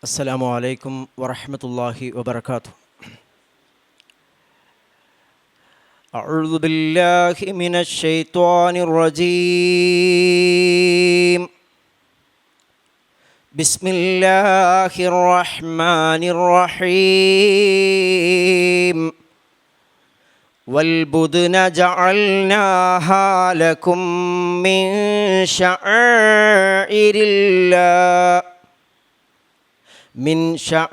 അസ്സലാമു അലൈക്കും വറഹ്മത്തുള്ളാഹി വബറകാതുഹു. അഊദു ബില്ലാഹി മിനശ് ശൈത്വാനിർ റജീം. ബിസ്മില്ലാഹിർ റഹ്മാനിർ റഹീം. വൽബുദ്ന ജഅൽനാഹാ ലകും മിൻ ശഅഇരില്ലാഹ് من شعائر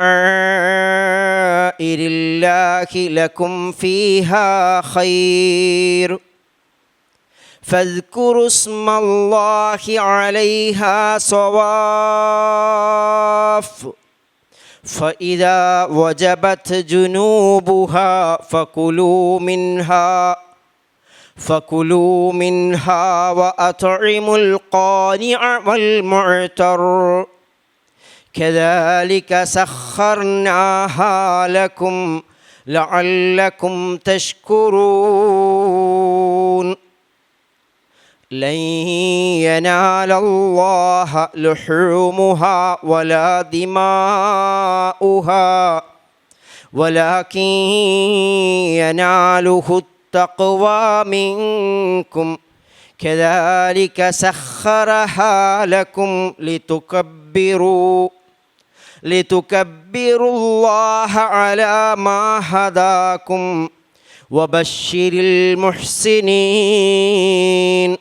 الله لكم فيها خير فاذكروا اسم الله عليها صواف فإذا وجبت جنوبها فكلوا منها وأطعموا القانع والمعتر كذلك سخرناها لكم لعلكم تشكرون لن ينال الله لحومها ولا دماؤها ولكن يناله التقوى منكم كذلك سخرها لكم لتكبروا الله على ما هداكم وبشر المحسنين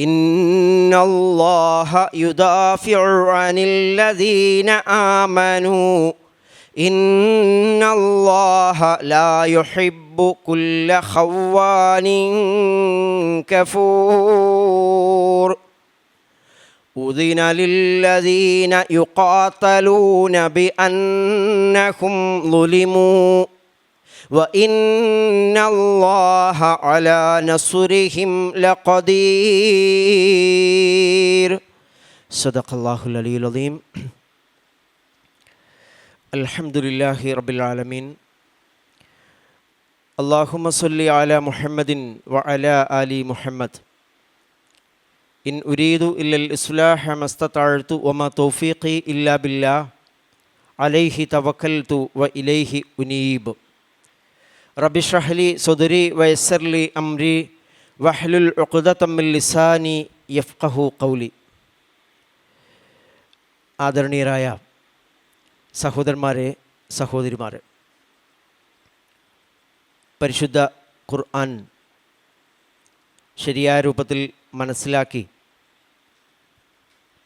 إن الله يدافع عن الذين آمنوا إن الله لا يحب كل خوان كفور أذن للذين يقاتلون بأنهم ظلموا وإن الله على نصرهم لقدير صدق الله العلي العظيم. الحمد لله رب العالمين. اللهم صل على محمد وعلى آل محمد. إن أريد إلا الإصلاح ما استطعت وما توفيقي إلا بالله عليه توكلت وإليه أنيب. رب اشرح لي صدري ويسر لي أمري واحلل عقدة من لساني يفقهوا قولي. ആദരണീയരായ സഹോദരന്മാരെ, സഹോദരിമാരെ, പരിശുദ്ധ ഖുർആൻ ശരിയായ രൂപത്തിൽ മനസ്സിലാക്കി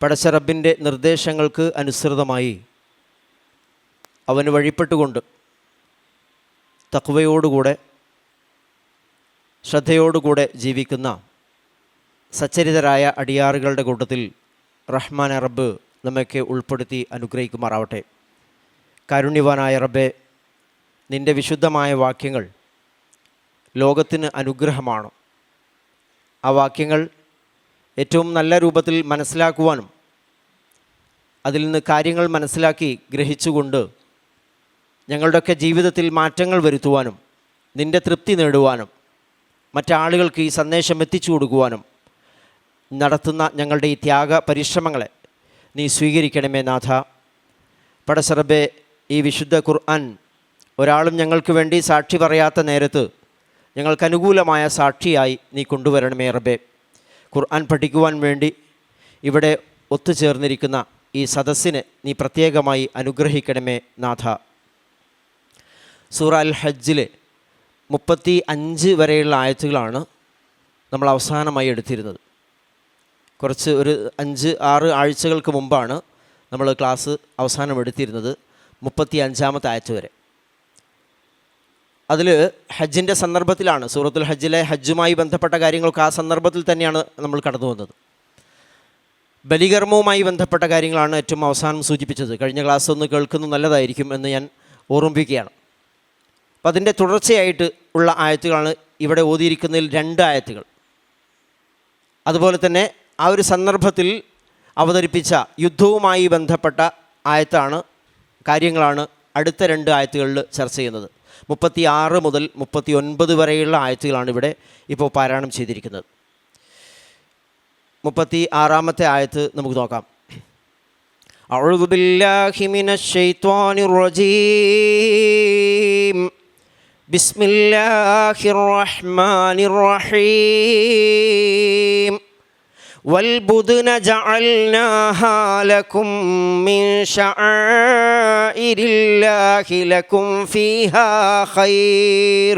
പടച്ച റബ്ബിൻ്റെ നിർദ്ദേശങ്ങൾക്ക് അനുസൃതമായി അവന് വഴിപ്പെട്ടുകൊണ്ട് തഖ്വയോടുകൂടെ ശ്രദ്ധയോടുകൂടെ ജീവിക്കുന്ന സച്ചരിതരായ അടിയാറുകളുടെ കൂട്ടത്തിൽ റഹ്മാൻ റബ്ബ് നമ്മയൊക്കെ ഉൾപ്പെടുത്തി അനുഗ്രഹിക്കുമാറാവട്ടെ. കാരുണ്യവാനായ റബ്ബേ, നിൻ്റെ വിശുദ്ധമായ വാക്യങ്ങൾ ലോകത്തിന് അനുഗ്രഹമാണ്. ആ വാക്യങ്ങൾ ഏറ്റവും നല്ല രൂപത്തിൽ മനസ്സിലാക്കുവാനും അതിൽ നിന്ന് കാര്യങ്ങൾ മനസ്സിലാക്കി ഗ്രഹിച്ചുകൊണ്ട് ഞങ്ങളുടെയൊക്കെ ജീവിതത്തിൽ മാറ്റങ്ങൾ വരുത്തുവാനും നിൻ്റെ തൃപ്തി നേടുവാനും മറ്റാളുകൾക്ക് ഈ സന്ദേശം എത്തിച്ചു കൊടുക്കുവാനും നടത്തുന്ന ഞങ്ങളുടെ ഈ ത്യാഗ പരിശ്രമങ്ങളെ നീ സ്വീകരിക്കണമേ നാഥ. പടച്ച റബ്ബേ, ഈ വിശുദ്ധ ഖുർആൻ ഒരാളും ഞങ്ങൾക്ക് വേണ്ടി സാക്ഷി പറയാത്ത നേരത്ത് ഞങ്ങൾക്ക് അനുകൂലമായ സാക്ഷിയായി നീ കൊണ്ടുവരണമേ റബ്ബേ. ഖുർആൻ പഠിക്കുവാൻ വേണ്ടി ഇവിടെ ഒത്തുചേർന്നിരിക്കുന്ന ഈ സദസ്സിനെ നീ പ്രത്യേകമായി അനുഗ്രഹിക്കണമേ നാഥ. സൂറ അൽ ഹജ്ജിലെ 35 വരെയുള്ള ആയത്തുകളാണ് നമ്മൾ അവസാനമായി എടുത്തിരുന്നത്. കുറച്ച് ഒരു 5-6 ആഴ്ചകൾക്ക് മുമ്പാണ് നമ്മൾ ക്ലാസ് അവസാനം എടുത്തിരുന്നത് 35-ാമത്തെ ആയത്ത് വരെ. അതിൽ ഹജ്ജിൻ്റെ സന്ദർഭത്തിലാണ്, സൂറത്തുൽ ഹജ്ജിലെ ഹജ്ജുമായി ബന്ധപ്പെട്ട കാര്യങ്ങൾക്ക് ആ സന്ദർഭത്തിൽ തന്നെയാണ് നമ്മൾ കടന്നു വന്നത്. ബലികർമ്മവുമായി ബന്ധപ്പെട്ട കാര്യങ്ങളാണ് ഏറ്റവും അവസാനം സൂചിപ്പിച്ചത്. കഴിഞ്ഞ ക്ലാസ് ഒന്ന് കേൾക്കുന്നത് നല്ലതായിരിക്കും എന്ന് ഞാൻ ഓർമ്മിപ്പിക്കുകയാണ്. അപ്പം അതിൻ്റെ തുടർച്ചയായിട്ട് ഉള്ള ആയത്തുകളാണ് ഇവിടെ ഓതിയിരിക്കുന്നതിൽ 2 ആയത്തുകൾ. അതുപോലെ തന്നെ ആ ഒരു സന്ദർഭത്തിൽ അവതരിപ്പിച്ച യുദ്ധവുമായി ബന്ധപ്പെട്ട കാര്യങ്ങളാണ് അടുത്ത 2 ആയത്തുകളിൽ ചർച്ച ചെയ്യുന്നത്. 36 മുതൽ 39 വരെയുള്ള ആയത്തുകളാണ് ഇവിടെ ഇപ്പോൾ പാരായണം ചെയ്തിരിക്കുന്നത്. 36-ാമത്തെ ആയത്ത് നമുക്ക് നോക്കാം. أعوذ بالله من الشيطان الرجيم. بسم الله الرحمن الرحيم. والبدن جعلناها لكم من شعائر الله لكم فيها خير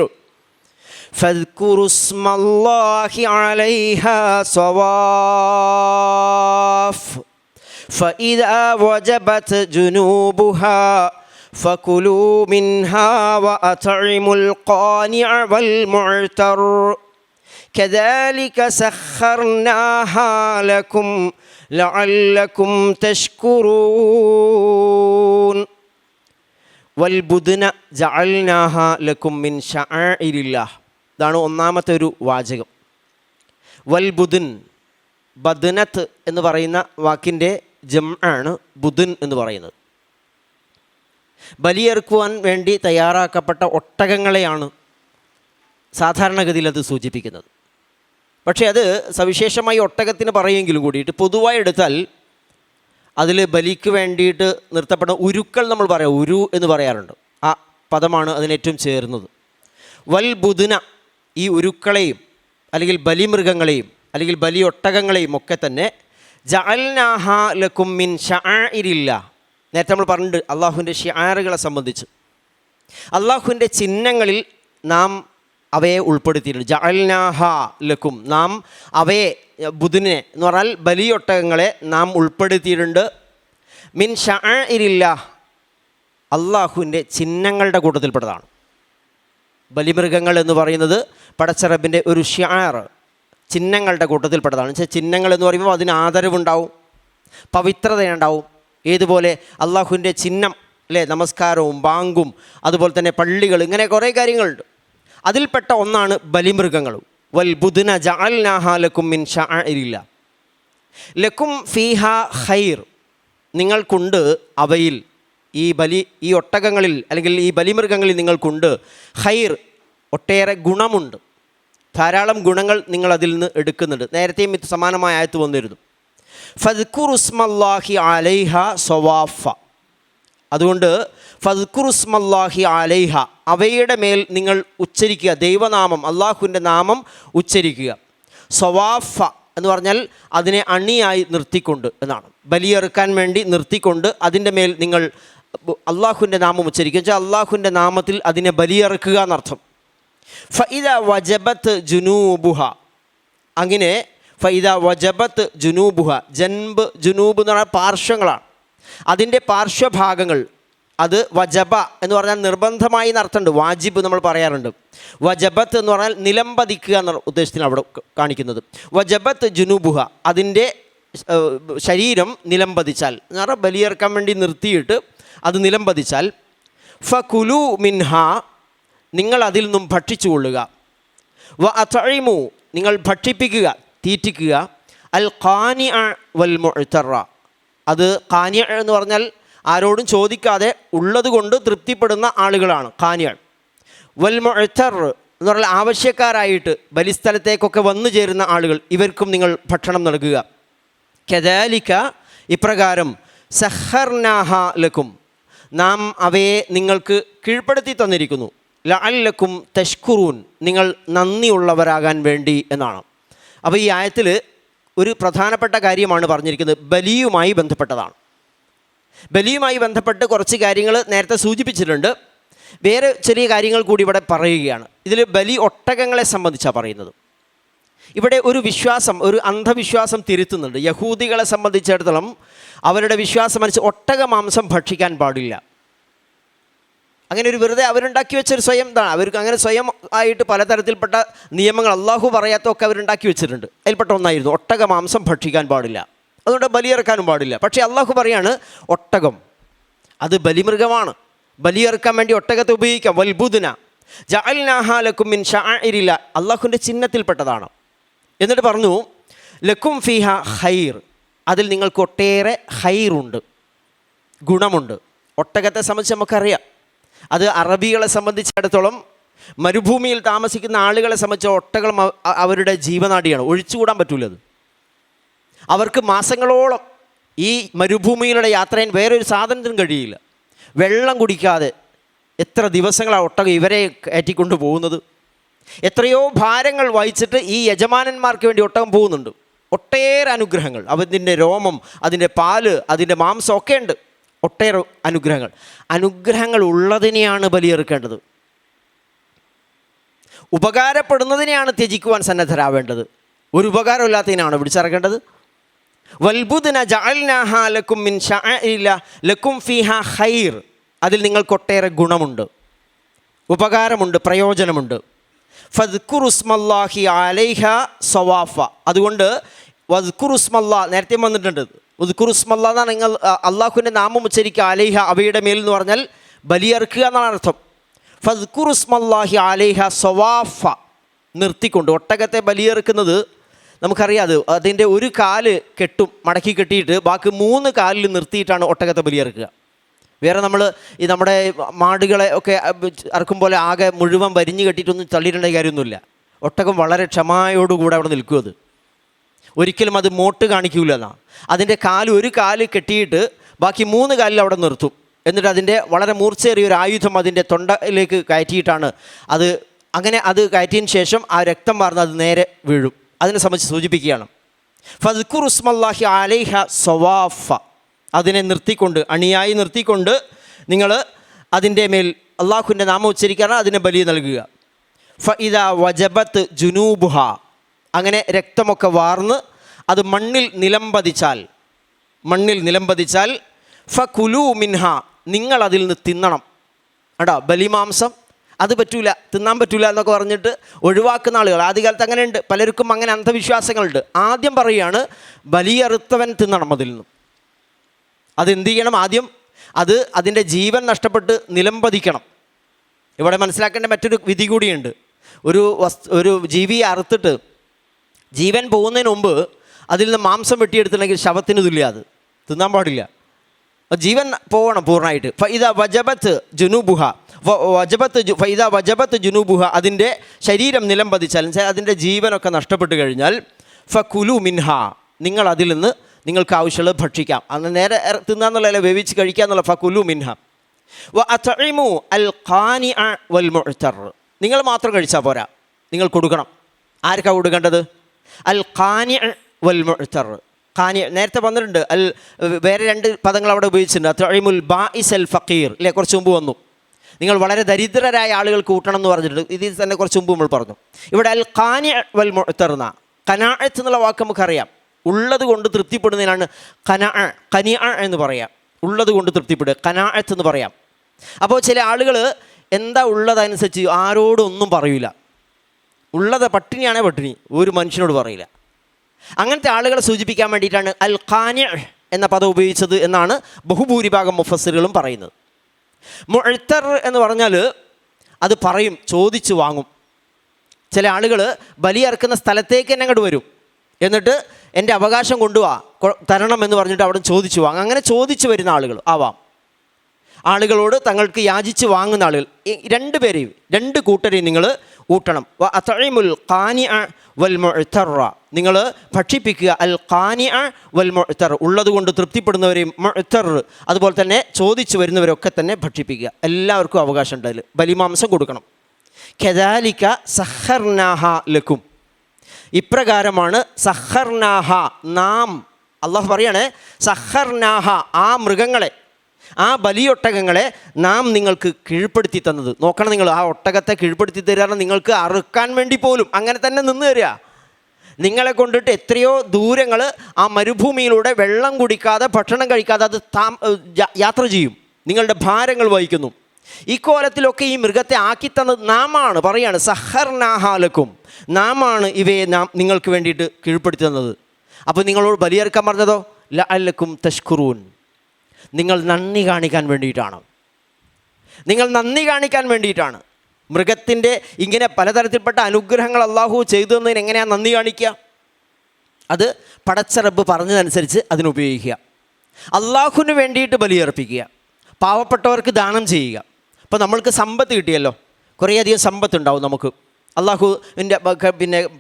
فاذكروا اسم الله عليها صواف فإذا وجبت جنوبها فكلوا منها وأطعموا القانع والمعتر كذلك سخرناها لكم لعلكم تشكرون. വൽബുദ്ന ജഅൽനാഹ ലക്കും മിൻ ശഅഇരില്ലാഹ്. ഇതാണ് ഒന്നാമത്തെ ഒരു വാചകം. വൽബുദ്ൻ, ബദ്നത്ത് എന്ന് പറയുന്ന വാക്കിൻ്റെ ജംആണ് ബുദ്ൻ എന്ന് പറയുന്നത്. ബലിയെറുക്കുവാൻ വേണ്ടി തയ്യാറാക്കപ്പെട്ട ഒട്ടകങ്ങളെയാണ് സാധാരണഗതിയിൽ അത് സൂചിപ്പിക്കുന്നത്. പക്ഷേ അത് സവിശേഷമായി ഒട്ടകത്തിന് പറയുമെങ്കിലും കൂടിയിട്ട് പൊതുവായി എടുത്താൽ അതിൽ ബലിക്ക് വേണ്ടിയിട്ട് നിർത്തപ്പെടുന്ന ഉരുക്കൾ നമ്മൾ പറയാം, ഉരു എന്ന് പറയാറുണ്ട്. ആ പദമാണ് അതിനേറ്റവും ചേർന്നത്. വൽബുദ്ന, ഈ ഉരുക്കളെയും അല്ലെങ്കിൽ ബലിമൃഗങ്ങളെയും അല്ലെങ്കിൽ ബലി ഒട്ടകങ്ങളെയും ഒക്കെ തന്നെ ജഅൽനാഹ ലക്കും മിൻ ശഅഇരില്ലാഹ്. നേരത്തെ നമ്മൾ പറഞ്ഞിട്ടുണ്ട് അള്ളാഹുവിൻ്റെ ഷിആറുകളെ സംബന്ധിച്ച്. അള്ളാഹുവിൻ്റെ ചിഹ്നങ്ങളിൽ നാം അവയെ ഉൾപ്പെടുത്തിയിട്ടുണ്ട്. ജഅൽനാഹ ലക്കും, നാം അവയെ, ബുദ്നെ എന്ന് പറഞ്ഞാൽ ബലിയൊട്ടകങ്ങളെ നാം ഉൾപ്പെടുത്തിയിട്ടുണ്ട്. മിൻ ശഅഇരില്ലാഹ്, അള്ളാഹുവിൻ്റെ ചിഹ്നങ്ങളുടെ കൂട്ടത്തിൽപ്പെട്ടതാണ്. ബലിമൃഗങ്ങൾ എന്ന് പറയുന്നത് പടച്ചറബിൻ്റെ ഒരു ഷിആർ, ചിഹ്നങ്ങളുടെ കൂട്ടത്തിൽപ്പെട്ടതാണ്. ചിഹ്നങ്ങൾ എന്ന് പറയുമ്പോൾ അതിന് ആദരവുണ്ടാവും, പവിത്രതയുണ്ടാവും. ഏതുപോലെ അള്ളാഹുവിൻ്റെ ചിഹ്നം അല്ലേ, നമസ്കാരവും ബാങ്കും അതുപോലെ തന്നെ പള്ളികൾ, ഇങ്ങനെ കുറേ കാര്യങ്ങളുണ്ട്. അതിൽപ്പെട്ട ഒന്നാണ് ബലിമൃഗങ്ങളും. വൽബുദ്ന ജഅൽനാഹ ലക്കും മിൻ ശഅഇരില്ലാഹ് ലക്കും ഫീഹാ ഖൈർ, നിങ്ങൾക്കുണ്ട് അവയിൽ, ഈ ഒട്ടകങ്ങളിൽ അല്ലെങ്കിൽ ഈ ബലിമൃഗങ്ങളിൽ നിങ്ങൾക്കുണ്ട് ഖൈർ, ഒട്ടേറെ ഗുണമുണ്ട്, ധാരാളം ഗുണങ്ങൾ നിങ്ങൾ അതിൽ നിന്ന് എടുക്കുന്നുണ്ട്. നേരത്തെയും സമാനമായ ആയത്ത് വന്നിരുന്നു. ഫദ്കുറു ഇസ്മല്ലാഹി അലൈഹ സവാഫ, അതുകൊണ്ട് ഫദ്കുറു ഇസ്മല്ലാഹി അലൈഹ, അവയുടെ മേൽ നിങ്ങൾ ഉച്ചരിക്കുക, ദൈവനാമം, അള്ളാഹുവിൻ്റെ നാമം ഉച്ചരിക്കുക. സവാഫ എന്ന് പറഞ്ഞാൽ അതിനെ അണിയായി നിർത്തിക്കൊണ്ട് എന്നാണ്. ബലിയെറുക്കാൻ വേണ്ടി നിർത്തിക്കൊണ്ട് അതിൻ്റെ മേൽ നിങ്ങൾ അള്ളാഹുവിൻ്റെ നാമം ഉച്ചരിക്കുക. വെച്ചാൽ അള്ളാഹുവിൻ്റെ നാമത്തിൽ അതിനെ ബലിയെറുക്കുക എന്നർത്ഥം. ഫഇദ വജബത്ത് ജുനൂബുഹ, അങ്ങനെ ഫഇദ വജബത്ത് ജുനൂബുഹ, ജൻബ് ജുനൂബ് എന്ന് പറഞ്ഞാൽ പാർശ്വങ്ങളാണ്. അതിൻ്റെ പാർശ്വഭാഗങ്ങൾ, അത് വജബ എന്ന് പറഞ്ഞാൽ നിർബന്ധമായി എന്നർത്ഥമുണ്ട്. വാജിബ് നമ്മൾ പറയാറുണ്ട്. വജബത്ത് എന്ന് പറഞ്ഞാൽ നിലംപതിക്കുക എന്ന ഉദ്ദേശത്തിന് അവിടെ കാണിക്കുന്നത്. വജബത്ത് ജുനൂബുഹ, അതിൻ്റെ ശരീരം നിലംപതിച്ചാൽ എന്ന് പറഞ്ഞാൽ ബലിയെറുക്കാൻ വേണ്ടി നിർത്തിയിട്ട് അത് നിലംപതിച്ചാൽ, ഫകുലു മിൻഹ, നിങ്ങൾ അതിൽ നിന്നും ഭക്ഷിച്ചു കൊള്ളുക. വ അത്ഇമു, നിങ്ങൾ ഭക്ഷിപ്പിക്കുക, തീറ്റിക്കുക. അൽ ഖാനിഅ വൽ മുഅ്തറ, അത് ഖാനിഅ എന്ന് പറഞ്ഞാൽ ആരോടും ചോദിക്കാതെ ഉള്ളത് കൊണ്ട് തൃപ്തിപ്പെടുന്ന ആളുകളാണ് ഖാനിഅ. വൽ മുഅ്തർ എന്ന് പറഞ്ഞാൽ ആവശ്യക്കാരായിട്ട് ബലിസ്ഥലത്തേക്കൊക്കെ വന്നു ചേരുന്ന ആളുകൾ, ഇവർക്കും നിങ്ങൾ ഭക്ഷണം നൽകുക. കദാലിക, ഇപ്രകാരം സഖർനാഹ ലക്കും, നാം അവയെ നിങ്ങൾക്ക് കീഴ്പ്പെടുത്തി തന്നിരിക്കുന്നു. ലഅല്ലക്കും തഷ്കുറൂൻ, നിങ്ങൾ നന്ദിയുള്ളവരാകാൻ വേണ്ടി എന്നാണ്. അപ്പോൾ ഈ ആയത്തിൽ ഒരു പ്രധാനപ്പെട്ട കാര്യമാണ് പറഞ്ഞിരിക്കുന്നത്, ബലിയുമായി ബന്ധപ്പെട്ടതാണ്. ബലിയുമായി ബന്ധപ്പെട്ട് കുറച്ച് കാര്യങ്ങൾ നേരത്തെ സൂചിപ്പിച്ചിട്ടുണ്ട്. വേറെ ചെറിയ കാര്യങ്ങൾ കൂടി ഇവിടെ പറയുകയാണ്. ഇതിൽ ബലി ഒട്ടകങ്ങളെ സംബന്ധിച്ചാണ് പറയുന്നത്. ഇവിടെ ഒരു വിശ്വാസം, ഒരു അന്ധവിശ്വാസം തിരുത്തുന്നുണ്ട്. യഹൂദികളെ സംബന്ധിച്ചിടത്തോളം അവരുടെ വിശ്വാസം അനുസരിച്ച് ഒട്ടക മാംസം ഭക്ഷിക്കാൻ പാടില്ല. അങ്ങനെ ഒരു വെറുതെ അവരുണ്ടാക്കി വെച്ചൊരു സ്വയം ഇതാണ്. അവർക്ക് അങ്ങനെ സ്വയം ആയിട്ട് പലതരത്തിൽപ്പെട്ട നിയമങ്ങൾ അള്ളാഹു പറയാത്തൊക്കെ അവരുണ്ടാക്കി വെച്ചിട്ടുണ്ട്. അതിൽപ്പെട്ട ഒന്നായിരുന്നു ഒട്ടക മാംസം ഭക്ഷിക്കാൻ പാടില്ല, അതുകൊണ്ട് ബലിയെറുക്കാനും പാടില്ല. പക്ഷേ അള്ളാഹു പറയാണ് ഒട്ടകം അത് ബലിമൃഗമാണ്, ബലിയെറുക്കാൻ വേണ്ടി ഒട്ടകത്തെ ഉപയോഗിക്കാം. വൽബുദ്ന ജഅൽനാഹ ലക്കും മിൻ ശഅഇരില്ലാഹ്, അള്ളാഹുവിൻ്റെ ചിഹ്നത്തിൽപ്പെട്ടതാണ്. എന്നിട്ട് പറഞ്ഞു ലക്കും ഫീഹ ഖൈർ, അതിൽ നിങ്ങൾക്ക് ഒട്ടേറെ ഖൈറുണ്ട്, ഗുണമുണ്ട്. ഒട്ടകത്തെ സംബന്ധിച്ച് നമുക്കറിയാം, അത് അറബികളെ സംബന്ധിച്ചിടത്തോളം മരുഭൂമിയിൽ താമസിക്കുന്ന ആളുകളെ സംബന്ധിച്ച് ഒട്ടകം അവരുടെ ജീവനാഡിയാണ്, ഒഴിച്ചുകൂടാൻ പറ്റൂലത്. അവർക്ക് മാസങ്ങളോളം ഈ മരുഭൂമിയിലൂടെ യാത്രയിൽ വേറൊരു സാധനത്തിനും കഴിയില്ല. വെള്ളം കുടിക്കാതെ എത്ര ദിവസങ്ങളാണ് ഒട്ടകം ഇവരെ കയറ്റിക്കൊണ്ട് പോകുന്നത്. എത്രയോ ഭാരങ്ങൾ വഹിച്ചിട്ട് ഈ യജമാനന്മാർക്ക് വേണ്ടി ഒട്ടകം പോകുന്നുണ്ട്. ഒട്ടേറെ അനുഗ്രഹങ്ങൾ, അതിൻ്റെ രോമം, അതിൻ്റെ പാല്, അതിൻ്റെ മാംസം ഒക്കെ ഉണ്ട്. ഒട്ടേറെ അനുഗ്രഹങ്ങൾ ഉള്ളതിനെയാണ് ബലിയെറുക്കേണ്ടത്. ഉപകാരപ്പെടുന്നതിനെയാണ് ത്യജിക്കുവാൻ സന്നദ്ധരാവേണ്ടത്. ഒരു ഉപകാരമില്ലാത്തതിനാണ് പിടിച്ചിറക്കേണ്ടത്. വൽബുദ്ന ജഅൽനാഹാ ലക്കും മിൻ ശഅഇരില്ലാ ലക്കും ഫീഹാ ഖൈർ, അതിൽ നിങ്ങൾക്കൊട്ടേറെ ഗുണമുണ്ട്, ഉപകാരമുണ്ട്, പ്രയോജനമുണ്ട്. ഫദ്കുറുസ്മല്ലാഹി അലൈഹ സവാഫ, അതുകൊണ്ട് വദ്കുറുസ്മല്ലാ നേരത്തെ വന്നിട്ടുണ്ട്. വദ്കുറുസ്മല്ലാ എന്നാണ് നിങ്ങൾ അള്ളാഹുവിൻ്റെ നാമം ഉച്ചരിക്കുക. അലൈഹ അവയുടെ മേൽ എന്ന് പറഞ്ഞാൽ ബലിയർക്കുക എന്നാണ് അർത്ഥം. ഫദ്കുറുസ്മല്ലാഹി അലൈഹ സവാഫ, നിർത്തിക്കൊണ്ട്. ഒട്ടകത്തെ ബലിയെറുക്കുന്നത് നമുക്കറിയാം, അതിൻ്റെ ഒരു കാല് കെട്ടും, മടക്കി കെട്ടിയിട്ട് ബാക്കി 3 കാലിൽ നിർത്തിയിട്ടാണ് ഒട്ടകത്തെ ബലിയെറുക്കുക. വേറെ നമ്മൾ ഈ നമ്മുടെ മാടുകളെ ഒക്കെ അറക്കും പോലെ ആകെ മുഴുവൻ വരിഞ്ഞ് കെട്ടിയിട്ടൊന്നും തള്ളിയിടേണ്ട കാര്യമൊന്നുമില്ല. ഒട്ടകം വളരെ ക്ഷമയോടുകൂടെ അവിടെ നിൽക്കും. അത് ഒരിക്കലും അത് മോട്ട് കാണിക്കൂല എന്നാണ്. അതിൻ്റെ ഒരു കാല് കെട്ടിയിട്ട് ബാക്കി 3 കാലിൽ അവിടെ നിർത്തും. എന്നിട്ട് അതിൻ്റെ വളരെ മൂർച്ചയേറിയൊരു ആയുധം അതിൻ്റെ തൊണ്ടയിലേക്ക് കയറ്റിയിട്ടാണ് അത് കയറ്റിയതിന് ശേഷം ആ രക്തം വാർന്ന് അത് നേരെ വീഴും. അതിനെ സംബന്ധിച്ച് സൂചിപ്പിക്കുകയാണ്. ഫദ്കുറുസ്മല്ലാഹി അലൈഹ സവാഫ, അതിനെ നിർത്തിക്കൊണ്ട്, അണിയായി നിർത്തിക്കൊണ്ട് നിങ്ങൾ അതിൻ്റെ മേൽ അള്ളാഹുവിൻ്റെ നാമം ഉച്ചരിക്കാനാണ് അതിനെ ബലി നൽകുക. ഫഇദാ വജബത്ത് ജുനൂബുഹ, അങ്ങനെ രക്തമൊക്കെ വാർന്ന് അത് മണ്ണിൽ നിലംപതിച്ചാൽ ഫകുലൂ മിൻഹ, നിങ്ങൾ അതിൽ നിന്ന് തിന്നണം. കേട്ടോ, ബലിമാംസം അത് പറ്റൂല, തിന്നാൻ പറ്റൂല എന്നൊക്കെ പറഞ്ഞിട്ട് ഒഴിവാക്കുന്ന ആളുകൾ ആദ്യകാലത്ത് അങ്ങനെയുണ്ട്. പലർക്കും അങ്ങനെ അന്ധവിശ്വാസങ്ങളുണ്ട്. ആദ്യം പറയുകയാണ് ബലിയറുത്തവൻ തിന്നണം അതിൽ നിന്നും. അതെന്ത് ചെയ്യണം? ആദ്യം അതിൻ്റെ ജീവൻ നഷ്ടപ്പെട്ട് നിലംപതിക്കണം. ഇവിടെ മനസ്സിലാക്കേണ്ട മറ്റൊരു വിധി കൂടിയുണ്ട്. ഒരു ജീവിയെ അറുത്തിട്ട് ജീവൻ പോകുന്നതിന് മുമ്പ് അതിൽ നിന്ന് മാംസം വെട്ടിയെടുത്തിട്ടുണ്ടെങ്കിൽ ശവത്തിന് തുല്യം, അത് തിന്നാൻ പാടില്ല. ജീവൻ പോകണം പൂർണ്ണമായിട്ട്. ഫഇദാ വജബത്ത് ജുനൂബുഹ, അതിൻ്റെ ശരീരം നിലംപതിച്ചാൽ, അതിൻ്റെ ജീവനൊക്കെ നഷ്ടപ്പെട്ട് കഴിഞ്ഞാൽ ഫകുലു മിൻഹ, നിങ്ങൾ അതിൽ നിന്ന് നിങ്ങൾക്ക് ആവശ്യമുള്ളത് ഭക്ഷിക്കാം. അന്ന് നേരെ തിന്നാന്നുള്ളതല്ല, വേവിച്ച് കഴിക്കാന്നുള്ള. ഫകുലു മിൻഹ വഅത്ഇമു അൽ ഖാനിഅ വൽ മുഅ്തർ, നിങ്ങൾ മാത്രം കഴിച്ചാൽ പോരാ, നിങ്ങൾ കൊടുക്കണം. ആർക്കാണ് കൊടുക്കേണ്ടത്? അൽ ഖാനിഅ വൽ മുഅ്തർ. നേരത്തെ വന്നിട്ടുണ്ട്, വേറെ 2 പദങ്ങൾ അവിടെ ഉപയോഗിച്ചിട്ടുണ്ട്. അത്ഇമുൽ ബാഇസ് അൽ ഫഖീർ, അല്ലേ? കുറച്ച് മുമ്പ് വന്നു. നിങ്ങൾ വളരെ ദരിദ്രരായ ആളുകൾക്ക് കൂട്ടണം എന്ന് പറഞ്ഞിട്ടുണ്ട്. ഇതിൽ തന്നെ കുറച്ച് മുമ്പ് നമ്മൾ പറഞ്ഞു. ഇവിടെ അൽ ഖാനിഅ വൽ മുഅ്തർ എന്ന ഖനാഅത്ത് എന്നുള്ള വാക്ക് നമുക്കറിയാം. ഉള്ളത് കൊണ്ട് തൃപ്തിപ്പെടുന്നതിനാണ് ഖനിഅ എന്ന് പറയാം. ഉള്ളത് കൊണ്ട് തൃപ്തിപ്പെടുക, ഖനാഅത്ത് എന്ന് പറയാം. അപ്പോൾ ചില ആളുകൾ എന്താ ഉള്ളതനുസരിച്ച് ആരോടും ഒന്നും പറയില്ല. ഉള്ളത് പട്ടിണിയാണേ പട്ടിണി, ഒരു മനുഷ്യനോട് പറയില്ല. അങ്ങനത്തെ ആളുകളെ സൂചിപ്പിക്കാൻ വേണ്ടിയിട്ടാണ് അൽ ഖാനിഅ എന്ന പദം ഉപയോഗിച്ചത് എന്നാണ് ബഹുഭൂരിഭാഗം മുഫസ്സിറുകളും പറയുന്നത്. മുഅ്തർ എന്ന് പറഞ്ഞാൽ അത് പറയും, ചോദിച്ച് വാങ്ങും. ചില ആളുകൾ ബലിയറുക്കുന്ന സ്ഥലത്തേക്ക് തന്നെ അങ്ങോട്ട് വരും, എന്നിട്ട് എൻ്റെ അവകാശം തരണം എന്ന് പറഞ്ഞിട്ട് അവിടെ ചോദിച്ചു വാങ്ങും. അങ്ങനെ ചോദിച്ചു വരുന്ന ആളുകൾ ആവാം. ആളുകളോട് തങ്ങൾക്ക് യാചിച്ച് വാങ്ങുന്ന ആളുകൾ, 2 കൂട്ടരെയും നിങ്ങൾ ഊട്ടണം. വഅത്ഇമുൽ ഖാനിഅ വൽ മുഅ്തറ, നിങ്ങൾ ഭക്ഷിപ്പിക്കുക അൽ ഖാനിഅ വൽ മുഅ്തർ, ഉള്ളത് കൊണ്ട് തൃപ്തിപ്പെടുന്നവരെയും, മുഅ്തർ അതുപോലെ തന്നെ ചോദിച്ചു വരുന്നവരൊക്കെ തന്നെ ഭക്ഷിപ്പിക്കുക. എല്ലാവർക്കും അവകാശമുണ്ട് അതിൽ. ബലിമാംസം കൊടുക്കണം. കദാലിക സഖർനാഹ ലക്കും, ഇപ്രകാരമാണ് സഖർനാഹ, നാം, അള്ളാഹു പറയാണ് സഖർനാഹ, ആ മൃഗങ്ങളെ, ആ ബലിയൊട്ടകങ്ങളെ നാം നിങ്ങൾക്ക് കീഴ്പ്പെടുത്തി തന്നത്. നോക്കണം, നിങ്ങൾ ആ ഒട്ടകത്തെ കീഴ്പ്പെടുത്തി തരാറ് നിങ്ങൾക്ക് അറുക്കാൻ വേണ്ടി പോലും അങ്ങനെ തന്നെ നിന്ന് തരിക. നിങ്ങളെ കൊണ്ടിട്ട് എത്രയോ ദൂരങ്ങൾ ആ മരുഭൂമിയിലൂടെ വെള്ളം കുടിക്കാതെ ഭക്ഷണം കഴിക്കാതെ അത് യാത്ര ചെയ്യും, നിങ്ങളുടെ ഭാരങ്ങൾ വഹിക്കുന്നു. ഇക്കോലത്തിലൊക്കെ ഈ മൃഗത്തെ ആക്കി തന്നത് നാമാണ്. പറയാണ് സഹർനാഹാലക്കും, നാമാണ് ഇവയെ നിങ്ങൾക്ക് വേണ്ടിയിട്ട് കീഴ്പ്പെടുത്തി തന്നത്. അപ്പോൾ നിങ്ങളോട് ബലിയെറുക്കാൻ പറഞ്ഞതോ ലഅല്ലക്കും തഷ്കുറൂൻ, നിങ്ങൾ നന്ദി കാണിക്കാൻ വേണ്ടിയിട്ടാണ്. മൃഗത്തിൻ്റെ ഇങ്ങനെ പലതരത്തിൽപ്പെട്ട അനുഗ്രഹങ്ങൾ അള്ളാഹു ചെയ്തു തന്നതിന് എങ്ങനെയാണ് നന്ദി കാണിക്കുക? അത് പടച്ച റബ്ബ് പറഞ്ഞതനുസരിച്ച് അതിനുപയോഗിക്കുക. അള്ളാഹുവിന് വേണ്ടിയിട്ട് ബലിയർപ്പിക്കുക, പാവപ്പെട്ടവർക്ക് ദാനം ചെയ്യുക. അപ്പോൾ നമ്മൾക്ക് സമ്പത്ത് കിട്ടിയല്ലോ, കുറേയധികം സമ്പത്തുണ്ടാവും നമുക്ക്. അള്ളാഹുവിൻ്റെ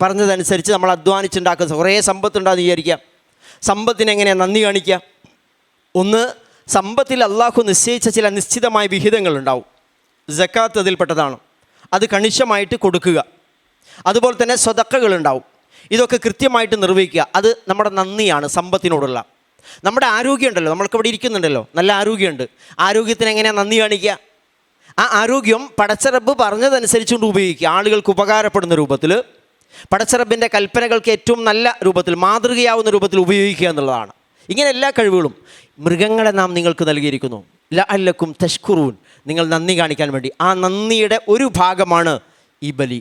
പറഞ്ഞതനുസരിച്ച് നമ്മൾ അധ്വാനിച്ചുണ്ടാക്കുന്ന കുറേ സമ്പത്തുണ്ടാകുമെന്ന് വിചാരിക്കുക. സമ്പത്തിന് എങ്ങനെയാണ് നന്ദി കാണിക്കുക? ഒന്ന്, സമ്പത്തിൽ അള്ളാഹു നിശ്ചയിച്ച ചില നിശ്ചിതമായ വിഹിതങ്ങളുണ്ടാവും. സക്കാത്ത് അതിൽപ്പെട്ടതാണ്. അത് കണിശമായിട്ട് കൊടുക്കുക. അതുപോലെ തന്നെ സ്വതക്കകളുണ്ടാവും. ഇതൊക്കെ കൃത്യമായിട്ട് നിർവഹിക്കുക. അത് നമ്മുടെ നന്ദിയാണ് സമ്പത്തിനോടുള്ള. നമ്മുടെ ആരോഗ്യം ഉണ്ടല്ലോ, നമ്മൾക്കിവിടെ ഇരിക്കുന്നുണ്ടല്ലോ, നല്ല ആരോഗ്യമുണ്ട്. ആരോഗ്യത്തിന് എങ്ങനെയാണ് നന്ദി കാണിക്കുക? ആ ആരോഗ്യം പടച്ച റബ്ബ് പറഞ്ഞതനുസരിച്ചുകൊണ്ട് ഉപയോഗിക്കുക. ആളുകൾക്ക് ഉപകാരപ്പെടുന്ന രൂപത്തിൽ, പടച്ച റബ്ബിൻ്റെ കൽപ്പനകൾക്ക് ഏറ്റവും നല്ല രൂപത്തിൽ, മാതൃകയാവുന്ന രൂപത്തിൽ ഉപയോഗിക്കുക എന്നുള്ളതാണ്. ഇങ്ങനെ എല്ലാ കഴിവുകളും മൃഗങ്ങളെ നാം നിങ്ങൾക്ക് നൽകിയിരിക്കുന്നു. ലഅല്ലക്കും തഷ്കുറൂൻ, നിങ്ങൾ നന്ദി കാണിക്കാൻ വേണ്ടി. ആ നന്ദിയുടെ ഒരു ഭാഗമാണ് ഈ ബലി.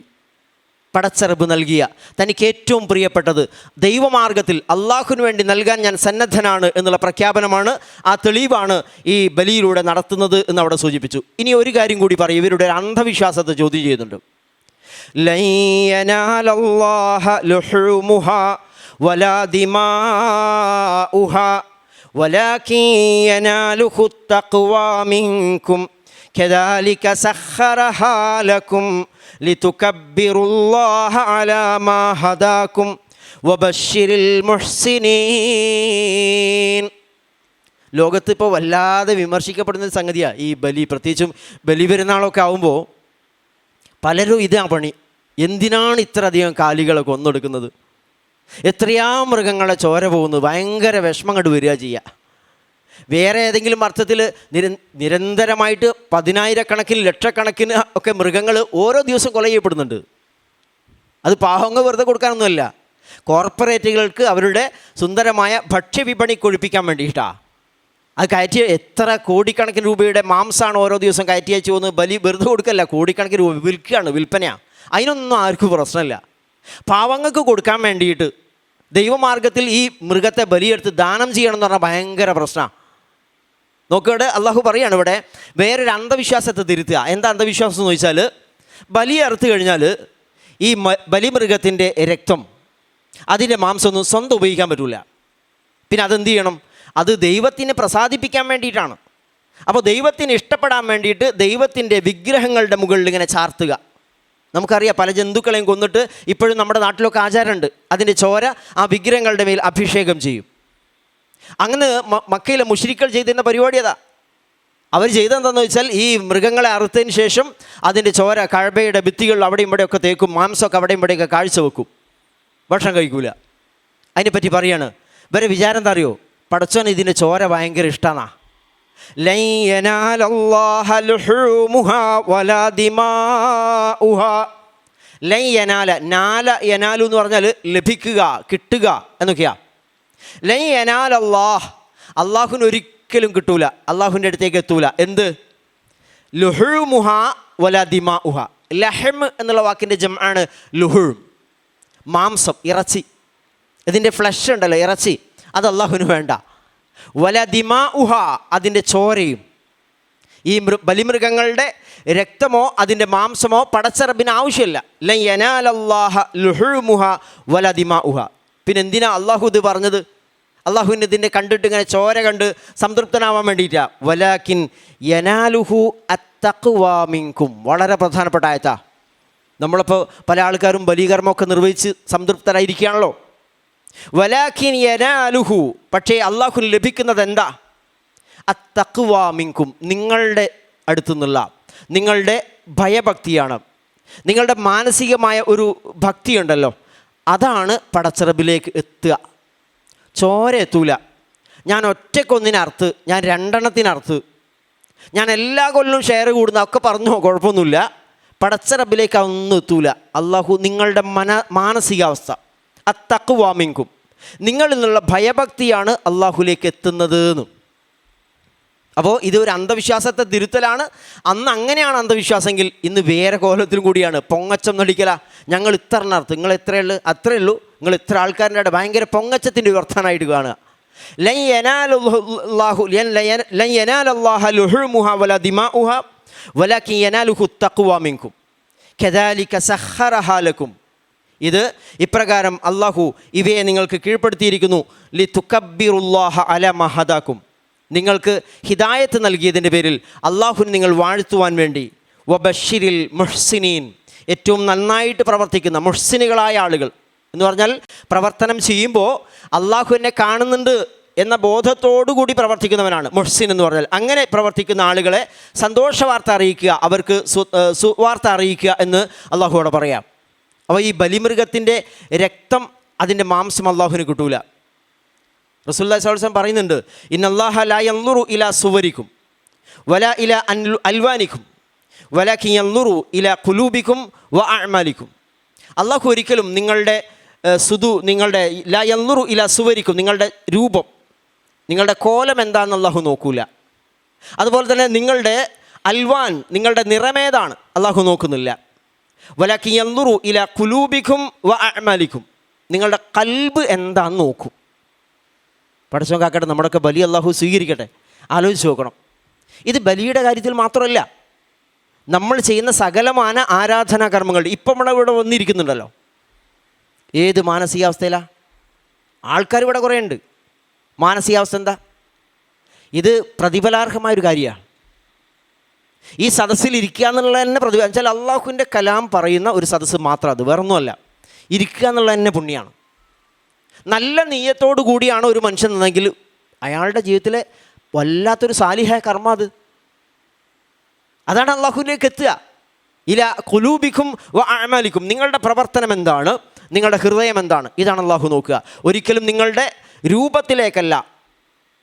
പടച്ച റബ്ബ് നൽകിയ തനിക്ക് ഏറ്റവും പ്രിയപ്പെട്ടത് ദൈവമാർഗത്തിൽ അള്ളാഹുവിന് വേണ്ടി നൽകാൻ ഞാൻ സന്നദ്ധനാണ് എന്നുള്ള പ്രഖ്യാപനമാണ്, ആ തെളിവാണ് ഈ ബലിയിലൂടെ നടത്തുന്നത് എന്ന് അവിടെ സൂചിപ്പിച്ചു. ഇനി ഒരു കാര്യം കൂടി പറയും, ഇവരുടെ ഒരു അന്ധവിശ്വാസത്തെ ചോദ്യം ചെയ്യുന്നുണ്ട്. ലൻ യനാലല്ലാഹ ലുഹൂമുഹാ വലാ ദിമാഉഹാ വലാകിൻ യനാലുഹു തഖ്വാ മിൻകും കദാലിക സഖറഹാ ലക്കും ലിതുകബ്ബിറുല്ലാഹ അലാ മാ ഹദാകും വബശ്ശിരിൽ മുഹ്സിനീൻ. ലോകത്ത് ഇപ്പോൾ വല്ലാതെ വിമർശിക്കപ്പെടുന്ന സംഗതിയാണ് ഈ ബലി. പ്രത്യേകിച്ചും ബലി പെരുന്നാളൊക്കെ ആകുമ്പോൾ പലരും ഇതാ പണി. എന്തിനാണ് ഇത്ര അധികം കാലികളെ കൊന്നെടുക്കുന്നത്? എത്രയാ മൃഗങ്ങളെ ചോര പോകുന്നത്? ഭയങ്കര വിഷമം കണ്ടു വരിക ചെയ്യുക. വേറെ ഏതെങ്കിലും അർത്ഥത്തിൽ നിരന്തരമായിട്ട് പതിനായിരക്കണക്കിന് ലക്ഷക്കണക്കിന് ഒക്കെ മൃഗങ്ങൾ ഓരോ ദിവസം കൊല ചെയ്യപ്പെടുന്നുണ്ട്. അത് പാവങ്ങൾ വെറുതെ കൊടുക്കാനൊന്നുമല്ല, കോർപ്പറേറ്റുകൾക്ക് അവരുടെ സുന്ദരമായ ഭക്ഷ്യവിപണി കൊഴിപ്പിക്കാൻ വേണ്ടിയിട്ടാണ്. അത് കയറ്റി എത്ര കോടിക്കണക്കിന് രൂപയുടെ മാംസമാണ് ഓരോ ദിവസം കയറ്റി അയച്ചു പോകുന്നത്. ബലി വെറുതെ കൊടുക്കല്ല, കോടിക്കണക്കിന് രൂപ വിൽക്കുകയാണ്, വിൽപ്പനയാണ്. അതിനൊന്നും ആർക്കും പ്രശ്നമില്ല. പാവങ്ങൾക്ക് കൊടുക്കാൻ വേണ്ടിയിട്ട് ദൈവമാർഗത്തിൽ ഈ മൃഗത്തെ ബലിയെടുത്ത് ദാനം ചെയ്യണം എന്ന് പറഞ്ഞാൽ ഭയങ്കര പ്രശ്നമാണ്. നോക്കിയിട്ട് അള്ളാഹു പറയാണ് ഇവിടെ വേറൊരു അന്ധവിശ്വാസത്തെ തിരുത്തുക. എന്താ അന്ധവിശ്വാസം എന്ന് ചോദിച്ചാൽ, ബലി അറുത്ത് കഴിഞ്ഞാൽ ഈ ബലിമൃഗത്തിൻ്റെ രക്തം, അതിൻ്റെ മാംസമൊന്നും സ്വന്തം ഉപയോഗിക്കാൻ പറ്റില്ല. പിന്നെ അതെന്ത് ചെയ്യണം? അത് ദൈവത്തിനെ പ്രസാദിപ്പിക്കാൻ വേണ്ടിയിട്ടാണ്. അപ്പോൾ ദൈവത്തിന് ഇഷ്ടപ്പെടാൻ വേണ്ടിയിട്ട് ദൈവത്തിൻ്റെ വിഗ്രഹങ്ങളുടെ മുകളിൽ ഇങ്ങനെ ചാർത്തുക. നമുക്കറിയാം, പല ജന്തുക്കളെയും കൊന്നിട്ട് ഇപ്പോഴും നമ്മുടെ നാട്ടിലൊക്കെ ആചാരമുണ്ട്. അതിൻ്റെ ചോര ആ വിഗ്രഹങ്ങളുടെ മേൽ അഭിഷേകം ചെയ്യും. അങ്ങനെ മക്കയിലെ മുശ്രിക്കുകൾ ചെയ്തിരുന്ന പരിപാടി അതാ. അവർ ചെയ്തതെന്താണെന്ന് വെച്ചാൽ, ഈ മൃഗങ്ങളെ അറുത്തതിന് ശേഷം അതിൻ്റെ ചോര കഅബയുടെ ഭിത്തികളിൽ അവിടെയും ഇവിടെയൊക്കെ തേക്കും, മാംസമൊക്കെ അവിടെയും ഇവിടെയൊക്കെ കാഴ്ച വെക്കും, ഭക്ഷണം കഴിക്കൂല. അതിനെപ്പറ്റി പറയാണ്, ഇവരെ വിചാരം എന്താ അറിയോ? പടച്ചോൻ ഇതിൻ്റെ ചോര ഭയങ്കര ഇഷ്ടമാണ്. ലൻ യനാലല്ലാഹ ലുഹൂമുഹാ വലാ ദിമാഉഹാ. ലൻ യനാല, നാല യനാലു എന്ന് പറഞ്ഞാൽ ലഭിക്കുക, കിട്ടുക എന്നൊക്കെയാണ്. ലൻ യനാലല്ലാഹ്, അള്ളാഹുവിന് ഒരിക്കലും കിട്ടൂല, അള്ളാഹുവിൻ്റെ അടുത്തേക്ക് എത്തൂല. എന്ത്? ലുഹൂമുഹാ വലാ ദിമാഉഹാ. ലഹം എന്നുള്ള വാക്കിൻ്റെ ജംആണ് ലുഹൂം. മാംസം, ഇറച്ചി, ഇതിൻ്റെ ഫ്ലഷ് ഉണ്ടല്ലോ, ഇറച്ചി, അത് അള്ളാഹുവിന് വേണ്ട. വല ദിമാഉഹ, അതിൻ്റെ ചോരയും. ഈ ബലിമൃഗങ്ങളുടെ രക്തമോ അതിൻ്റെ മാംസമോ പടച്ച റബ്ബിന് ആവശ്യമില്ല. ലൻ യനാലല്ലാഹ ലുഹൂമുഹ വല ദിമാഉഹ. പിന്നെ എന്തിനാ അള്ളാഹു ഇത് പറഞ്ഞത്? അള്ളാഹുവിന് ഇതിൻ്റെ കണ്ടിട്ട് ഇങ്ങനെ ചോര കണ്ട് സംതൃപ്തനാവാൻ വേണ്ടിയിട്ടാണ്. വലാകിൻ യനാലുഹു അത്തഖ്വാ മിൻകും. വളരെ പ്രധാനപ്പെട്ട ആയത്താ. നമ്മളിപ്പോൾ പല ആൾക്കാരും ബലികർമ്മമൊക്കെ നിർവഹിച്ച് സംതൃപ്തരായിരിക്കുകയാണല്ലോ. വലാകിൻ യനാലുഹു, പക്ഷേ അള്ളാഹുവിന് ലഭിക്കുന്നത് എന്താ? അത്തഖ്വാ മിൻകും, നിങ്ങളുടെ അടുത്തു നിന്നുള്ള നിങ്ങളുടെ ഭയഭക്തിയാണ്. നിങ്ങളുടെ മാനസികമായ ഒരു ഭക്തിയുണ്ടല്ലോ, അതാണ് പടച്ചിറബിലേക്ക് എത്തുക. ചോര എത്തൂല. ഞാൻ ഒറ്റക്കൊന്നിനർത്ത്, ഞാൻ രണ്ടെണ്ണത്തിനർത്ത്, ഞാൻ എല്ലാ കൊല്ലവും ഷെയർ കൂടുന്ന ഒക്കെ പറഞ്ഞോ, കുഴപ്പമൊന്നുമില്ല. പടച്ചിറബിലേക്ക് അതൊന്നും എത്തൂല. അള്ളാഹു നിങ്ങളുടെ മാനസികാവസ്ഥ, അത്തഖ്വാ മിൻകും, നിങ്ങളിൽ നിന്നുള്ള ഭയഭക്തിയാണ് അള്ളാഹുലേക്ക് എത്തുന്നത് എന്ന്. അപ്പോൾ ഇതൊരു അന്ധവിശ്വാസത്തെ തിരുത്തലാണ്. അന്ന് അങ്ങനെയാണ് അന്ധവിശ്വാസമെങ്കിൽ ഇന്ന് വേറെ കോലത്തിലും കൂടിയാണ്. പൊങ്ങച്ചം നടിക്കല, ഞങ്ങൾ ഇത്ര അർത്ഥം, നിങ്ങൾ എത്രയുള്ളൂ അത്രയേ ഉള്ളൂ, നിങ്ങൾ ഇത്ര ആൾക്കാരുടെ ഇടയിൽ ഭയങ്കര പൊങ്ങച്ചത്തിൻ്റെ വർത്തമാനമായിട്ട് കാണുക. ലൻ യനാലല്ലാഹ ലുഹൂമുഹാ വലാ ദിമാഉഹാ വലാകിൻ യനാലുഹു തഖ്വാ മിൻകും കദാലിക സഖറഹാ ലക്കും. ഇത് ഇപ്രകാരം അള്ളാഹു ഇവയെ നിങ്ങൾക്ക് കീഴ്പ്പെടുത്തിയിരിക്കുന്നു. ലിതുകബ്ബിറുല്ലാഹ അലാ മാ ഹദാകും, നിങ്ങൾക്ക് ഹിദായത്ത് നൽകിയതിൻ്റെ പേരിൽ അള്ളാഹുവിനെ നിങ്ങൾ വാഴ്ത്തുവാൻ വേണ്ടി. വബശ്ശിരിൽ മുഹ്സിനീൻ, ഏറ്റവും നന്നായിട്ട് പ്രവർത്തിക്കുന്ന മുഹ്സിനുകളായ ആളുകൾ എന്ന് പറഞ്ഞാൽ പ്രവർത്തനം ചെയ്യുമ്പോൾ അള്ളാഹു എന്നെ കാണുന്നുണ്ട് എന്ന ബോധത്തോടുകൂടി പ്രവർത്തിക്കുന്നവനാണ് മുഹ്സിൻ എന്ന് പറഞ്ഞാൽ. അങ്ങനെ പ്രവർത്തിക്കുന്ന ആളുകളെ സന്തോഷവാർത്ത അറിയിക്കുക, അവർക്ക് സുവാർത്ത അറിയിക്കുക എന്ന് അള്ളാഹുവോട് പറയാം. അപ്പോൾ ഈ ബലിമൃഗത്തിൻ്റെ രക്തം, അതിൻ്റെ മാംസം അള്ളാഹുവിന് കിട്ടൂല. റസൂലുള്ളാഹി സ്വല്ലല്ലാഹു അലൈഹി വസല്ലം പറയുന്നുണ്ട്, ഇന്നല്ലാഹ ലാ യൻളുറു ഇലാ സുവരിക്കും വലാ ഇലാ അൽവാനിക്കും വലാകിൻ യൻളുറു ഇലാ ഖുലൂബിക്കും വ അഅ്മാലിക്കും. അള്ളാഹു ഒരിക്കലും നിങ്ങളുടെ നിങ്ങളുടെ ലാ യൻളുറു ഇലാ സുവരിക്കും, നിങ്ങളുടെ രൂപം, നിങ്ങളുടെ കോലം എന്താണെന്ന് അള്ളാഹു നോക്കൂല. അതുപോലെ തന്നെ നിങ്ങളുടെ അൽവാൻ, നിങ്ങളുടെ നിറമേതാണ് അള്ളാഹു നോക്കുന്നില്ല. വലാകിൻ യൻളുറു ഇലാ ഖുലൂബിക്കും വ അഅ്മാലിക്കും, നിങ്ങളുടെ കൽബ് എന്താണെന്ന് നോക്കും. പടച്ചോൻ കാക്കട്ടെ, നമ്മുടെയൊക്കെ ബലി അള്ളാഹു സ്വീകരിക്കട്ടെ. ആലോചിച്ച് നോക്കണം. ഇത് ബലിയുടെ കാര്യത്തിൽ മാത്രമല്ല, നമ്മൾ ചെയ്യുന്ന സകലമാന ആരാധനാ കർമ്മങ്ങൾ. ഇപ്പം ഇവിടെ വന്നിരിക്കുന്നുണ്ടല്ലോ, ഏത് മാനസികാവസ്ഥയിലാണ്? ആൾക്കാർ ഇവിടെ കുറേ ഉണ്ട്. മാനസികാവസ്ഥ എന്താ? ഇത് പ്രതിഫലാർഹമായൊരു കാര്യമാണ്. ഈ സദസ്സിൽ ഇരിക്കുക എന്നുള്ളത് തന്നെ പ്രതിഫലം. വെച്ചാൽ അള്ളാഹുവിൻ്റെ കലാം പറയുന്ന ഒരു സദസ്സ് മാത്രം, അത് വേറൊന്നുമല്ല. ഇരിക്കുക എന്നുള്ളത് തന്നെ പുണ്യമാണ്. നല്ല നീയത്തോടു കൂടിയാണ് ഒരു മനുഷ്യൻ എന്നെങ്കിൽ അയാളുടെ ജീവിതത്തിലെ വല്ലാത്തൊരു സാലിഹായ കർമ്മം അത്. അതാണ് അള്ളാഹുവിലേക്ക് എത്തുക. ഇല ഖുലൂബിക്കും വ അഅ്മാലിക്കും, നിങ്ങളുടെ പ്രവർത്തനം എന്താണ്, നിങ്ങളുടെ ഹൃദയം എന്താണ്, ഇതാണ് അള്ളാഹു നോക്കുക. ഒരിക്കലും നിങ്ങളുടെ രൂപത്തിലേക്കല്ല,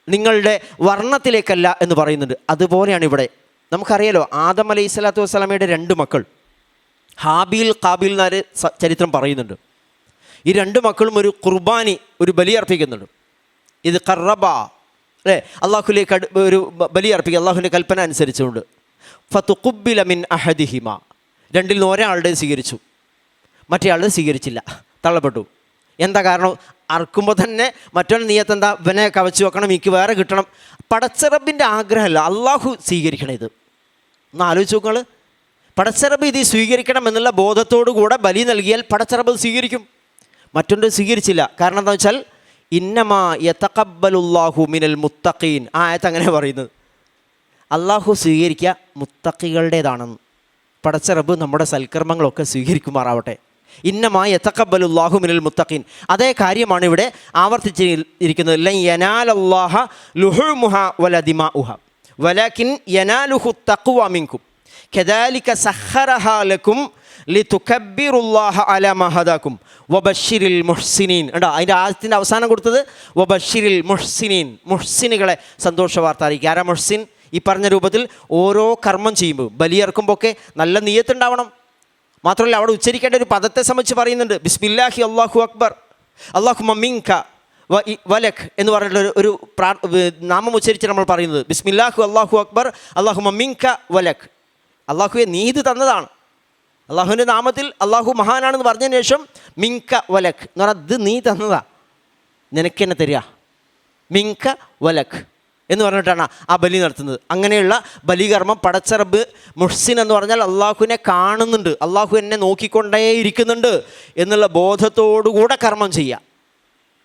നിങ്ങളുടെ വർണ്ണത്തിലേക്കല്ല എന്ന് പറയുന്നുണ്ട്. അതുപോലെയാണ് ഇവിടെ. നമുക്കറിയാലോ, ആദം അലൈഹി സ്വലാത്തു വസ്സലാമയുടെ 2 മക്കൾ ഹാബീൽ ഖാബീൽ എന്നൊരു ചരിത്രം പറയുന്നുണ്ട്. ഈ 2 മക്കളും ഒരു ഖുർബാനി, ഒരു ബലി അർപ്പിക്കുന്നുണ്ട്. ഇത് ഖറബ അല്ലേ, അള്ളാഹുലേക്ക് ഒരു ബലി അർപ്പിക്കുക അള്ളാഹുവിൻ്റെ കൽപ്പന അനുസരിച്ചുകൊണ്ട്. ഫതുഖുബ്ബില മിൻ അഹദിഹിമ, 2ൽ നിന്ന് ഒരാളുടെ സ്വീകരിച്ചു, മറ്റേ ആളുടെ സ്വീകരിച്ചില്ല, തള്ളപ്പെട്ടു. എന്താ കാരണം? അറക്കുമ്പോൾ തന്നെ മറ്റൊരു നിയത്ത് എന്താ? ഇവനെ കവച്ച് വെക്കണം, എനിക്ക് വേറെ കിട്ടണം. പടച്ചറബിൻ്റെ ആഗ്രഹമല്ല, അള്ളാഹു സ്വീകരിക്കണം. ഇത് ഒന്ന് ആലോചിച്ച് നോക്കുക. പടച്ചറബ് ഇത് സ്വീകരിക്കണം എന്നുള്ള ബോധത്തോടു കൂടെ ബലി നൽകിയാൽ പടച്ചറബ് സ്വീകരിക്കും. മറ്റൊன்று സ്വീകരിച്ചില്ല. കാരണം എന്താണെന്ന് വെച്ചാൽ ഇന്നമാ യതഖബ്ബലുല്ലാഹു മിനൽ മുത്തഖീൻ, ആ ആയത്ത് അങ്ങനെ പറയുന്നത്. അള്ളാഹു സ്വീകരിക്കുക മുത്തഖികളുടേതാണെന്ന്. പടച്ച റബ്ബ് നമ്മുടെ സൽക്കർമ്മങ്ങളൊക്കെ സ്വീകരിക്കുമാറാവട്ടെ. ഇന്നമാ യതഖബ്ബലുല്ലാഹു മിനൽ മുത്തഖീൻ, അതേ കാര്യമാണ് ഇവിടെ ആവർത്തിച്ചിരിക്കുന്നത്. ലൻ യനാലല്ലാഹ ലുഹൂമുഹ വല ദിമാഉഹ വലാകിൻ യനാലുഹു തഖ്വ മിൻകും കദാലിക സഖറഹാ ലക്കും ലിതുകബ്ബിറുല്ലാഹ അലാ മാ ഹദാകും വബശ്ശിരിൽ മുഹ്സിനീൻ. കണ്ടോ, അതിൻ്റെ ആയത്തിൻ്റെ അവസാനം കൊടുത്തത് വബശ്ശിരിൽ മുഹ്സിനീൻ, മുഹ്സിനുകളെ സന്തോഷ വാർത്ത അറിയിക്കുക. ആരാ മുഹ്സിൻ? ഈ പറഞ്ഞ രൂപത്തിൽ ഓരോ കർമ്മം ചെയ്യുമ്പോൾ, ബലിയിറക്കുമ്പോൾ ഒക്കെ നല്ല നിയ്യത്തുണ്ടാവണം. മാത്രമല്ല, അവിടെ ഉച്ചരിക്കേണ്ട ഒരു പദത്തെ സംബന്ധിച്ച് പറയുന്നുണ്ട്. ബിസ്മില്ലാഹി അല്ലാഹു അക്ബർ അല്ലാഹുമ്മ മിൻക വലക് എന്ന് പറഞ്ഞിട്ടുള്ള ഒരു നാമം ഉച്ചരിച്ച് നമ്മൾ പറയുന്നത്. ബിസ്മില്ലാഹു അല്ലാഹു അക്ബർ അല്ലാഹുമ്മ മിൻക വലക്, അള്ളാഹുവെ നീ ഇത് തന്നതാണ്. അള്ളാഹുവിൻ്റെ നാമത്തിൽ അള്ളാഹു മഹാനാണെന്ന് പറഞ്ഞതിന് ശേഷം മിൻക വലക് എന്ന് പറഞ്ഞാൽ ഇത് നീ തന്നതാ, നിനക്ക് തന്നെ തരിക. മിൻക വലക് എന്ന് പറഞ്ഞിട്ടാണ് ആ ബലി നടത്തുന്നത്. അങ്ങനെയുള്ള ബലികർമ്മം പടച്ച റബ്ബ് മുഹ്സിൻ എന്ന് പറഞ്ഞാൽ അള്ളാഹുവിനെ കാണുന്നുണ്ട്, അള്ളാഹു എന്നെ നോക്കിക്കൊണ്ടേ ഇരിക്കുന്നുണ്ട് എന്നുള്ള ബോധത്തോടുകൂടെ കർമ്മം ചെയ്യുക.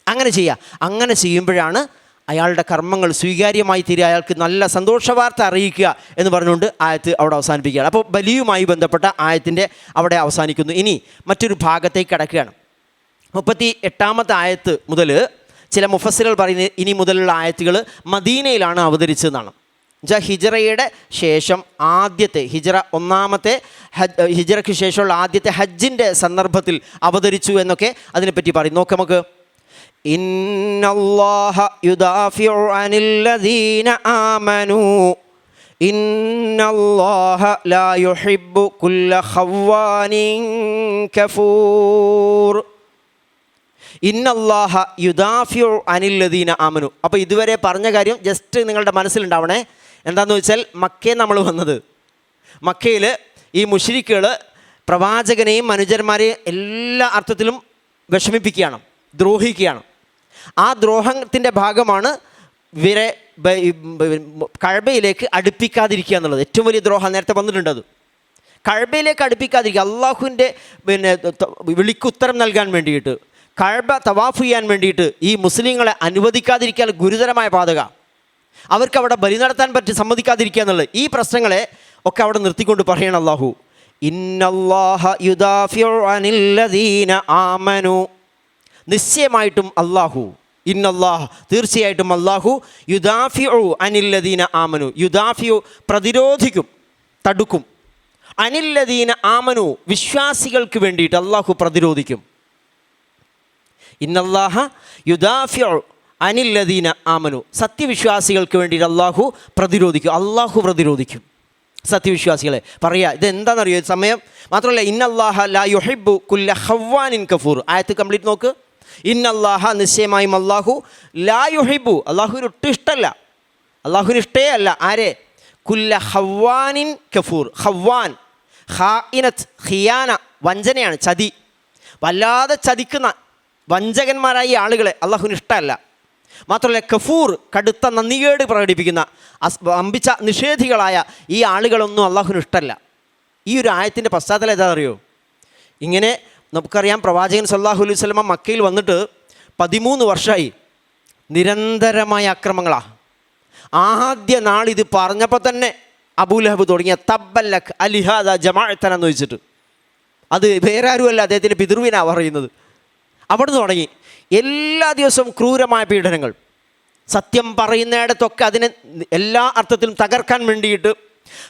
അങ്ങനെ ചെയ്യുക. അങ്ങനെ ചെയ്യുമ്പോഴാണ് അയാളുടെ കർമ്മങ്ങൾ സ്വീകാര്യമായി തീരുക, അയാൾക്ക് നല്ല സന്തോഷവാർത്ത അറിയിക്കുക എന്ന് പറഞ്ഞുകൊണ്ട് ആയത്ത് അവിടെ അവസാനിപ്പിക്കുകയാണ്. അപ്പോൾ ബലിയുമായി ബന്ധപ്പെട്ട ആയത്തിൻ്റെ അവിടെ അവസാനിക്കുന്നു. ഇനി മറ്റൊരു ഭാഗത്തേക്ക് കടക്കുകയാണ്. 38-ാമത്തെ ആയത്ത് മുതൽ ചില മുഫസ്സിലുകൾ പറയുന്നത് ഇനി മുതലുള്ള ആയത്തുകൾ മദീനയിലാണ് അവതരിച്ചതെന്നാണ്. എന്നുവെച്ചാൽ ഹിജറയുടെ ശേഷം ആദ്യത്തെ ഒന്നാമത്തെ ഹിജറയ്ക്ക് ശേഷമുള്ള ആദ്യത്തെ ഹജ്ജിൻ്റെ സന്ദർഭത്തിൽ അവതരിച്ചു എന്നൊക്കെ അതിനെപ്പറ്റി പറയും. നോക്കാം നമുക്ക്. ഇന്നല്ലാഹ യുദാഫിഉ അനില്ലദീന ആമനൂ ഇന്നല്ലാഹ ലാ യുഹിബ്ബു കുല്ല ഖവ്വാനിൻ കഫൂർ. ഇന്നല്ലാഹ യുദാഫിഉ അനില്ലദീന ആമനു. അപ്പോൾ ഇതുവരെ പറഞ്ഞ കാര്യം ജസ്റ്റ് നിങ്ങളുടെ മനസ്സിലുണ്ടാവണേ. എന്താണെന്ന് വെച്ചാൽ മക്കയിൽ നമ്മൾ വന്നത്, മക്കയിൽ ഈ മുശ്രിക്കുകൾ പ്രവാചകനെയും മനുജന്മാരെയും എല്ലാ അർത്ഥത്തിലും വിഷമിപ്പിക്കുകയാണ്, ദ്രോഹിക്കുകയാണ്. ആ ദ്രോഹത്തിൻ്റെ ഭാഗമാണ് ഇവരെ കഅബയിലേക്ക് അടുപ്പിക്കാതിരിക്കുക എന്നുള്ളത്. ഏറ്റവും വലിയ ദ്രോഹം നേരത്തെ വന്നിട്ടുണ്ട്. അത് കഅബയിലേക്ക് അടുപ്പിക്കാതിരിക്കുക, അള്ളാഹുവിൻ്റെ വിളിക്കുത്തരം നൽകാൻ വേണ്ടിയിട്ട്, കഅബ തവാഫ് ചെയ്യാൻ വേണ്ടിയിട്ട് ഈ മുസ്ലിങ്ങളെ അനുവദിക്കാതിരിക്കാൻ ഗുരുതരമായ പാതക. അവർക്ക് അവിടെ ബലി നടത്താൻ സമ്മതിക്കാതിരിക്കുക എന്നുള്ളത്. ഈ പ്രശ്നങ്ങളെ ഒക്കെ അവിടെ നിർത്തിക്കൊണ്ട് പറയണം അള്ളാഹു, ഇന്നല്ലാഹ യുദാഫിഉ അനില്ലദീന ആമനു, നിശ്ചയമായിട്ടും അള്ളാഹു ഇന്നല്ലാഹ തീർച്ചയായിട്ടും അല്ലാഹു യുദാഫിഉ അനില്ലദീന ആമനു യുദാഫിഉ പ്രതിരോധിക്കും, തടുക്കും, അനില്ലദീന ആമനു വിശ്വാസികൾക്ക് വേണ്ടിയിട്ട് അല്ലാഹു പ്രതിരോധിക്കും. ഇന്നല്ലാഹ യുദാഫിഉ അനില്ലദീന ആമനു സത്യവിശ്വാസികൾക്ക് വേണ്ടിയിട്ട് അല്ലാഹു പ്രതിരോധിക്കും. അല്ലാഹു പ്രതിരോധിക്കും സത്യവിശ്വാസികളെ. പറയുക ഇതെന്താണെന്നറിയോ സമയം മാത്രമല്ല. ഇന്നല്ലാഹ ലാ യുഹിബ്ബു കുല്ല ഖവ്വാനിൻ കഫൂർ. ആയത്ത് കംപ്ലീറ്റ് നോക്ക്. ഇന്നല്ലാഹ നിശ്ചയമായും അല്ലാഹു ലാ യുഹിബ്ബു അല്ലാഹുവിന് ഒട്ടും ഇഷ്ടമല്ല, അല്ലാഹുവിന് ഇഷ്ടേ അല്ല ആരെ? കുല്ല ഖവ്വാനിൻ കഫൂർ. ഖവ്വാൻ ഖാഇനത്ത് ഖിയാന വഞ്ചനയാണ്, ചതി. വല്ലാതെ ചതിക്കുന്ന വഞ്ചകന്മാരായ ആളുകളെ അല്ലാഹുവിന് ഇഷ്ടമല്ല. മാത്രമല്ല കഫൂർ കടുത്ത നന്ദികേട് പ്രകടിപ്പിക്കുന്ന അമ്പിച്ച നിഷേധികളായ ഈ ആളുകളൊന്നും അല്ലാഹുവിന് ഇഷ്ടമല്ല. ഈ ഒരു ആയത്തിൻ്റെ പശ്ചാത്തലം എന്താ അറിയോ? ഇങ്ങനെ നമുക്കറിയാം, പ്രവാചകൻ സല്ലല്ലാഹു അലൈഹി വസല്ലമ മക്കയിൽ വന്നിട്ട് 13 വർഷമായി. നിരന്തരമായ അക്രമങ്ങളാണ്. ആദ്യ നാളിത് പറഞ്ഞപ്പോൾ തന്നെ അബൂലഹബ് തുടങ്ങിയ തബ്ബല്ലക് അലിഹാദ ജമാഅത്തന എന്ന് ചോദിച്ചിട്ട്, അത് വേറെ ആരുമല്ല, അദ്ദേഹത്തിൻ്റെ പിതൃവിനാണ് പറയുന്നത്. അവിടുന്ന് തുടങ്ങി എല്ലാ ദിവസവും ക്രൂരമായ പീഡനങ്ങൾ. സത്യം പറയുന്നിടത്തൊക്കെ അതിനെ എല്ലാ അർത്ഥത്തിലും തകർക്കാൻ വേണ്ടിയിട്ട്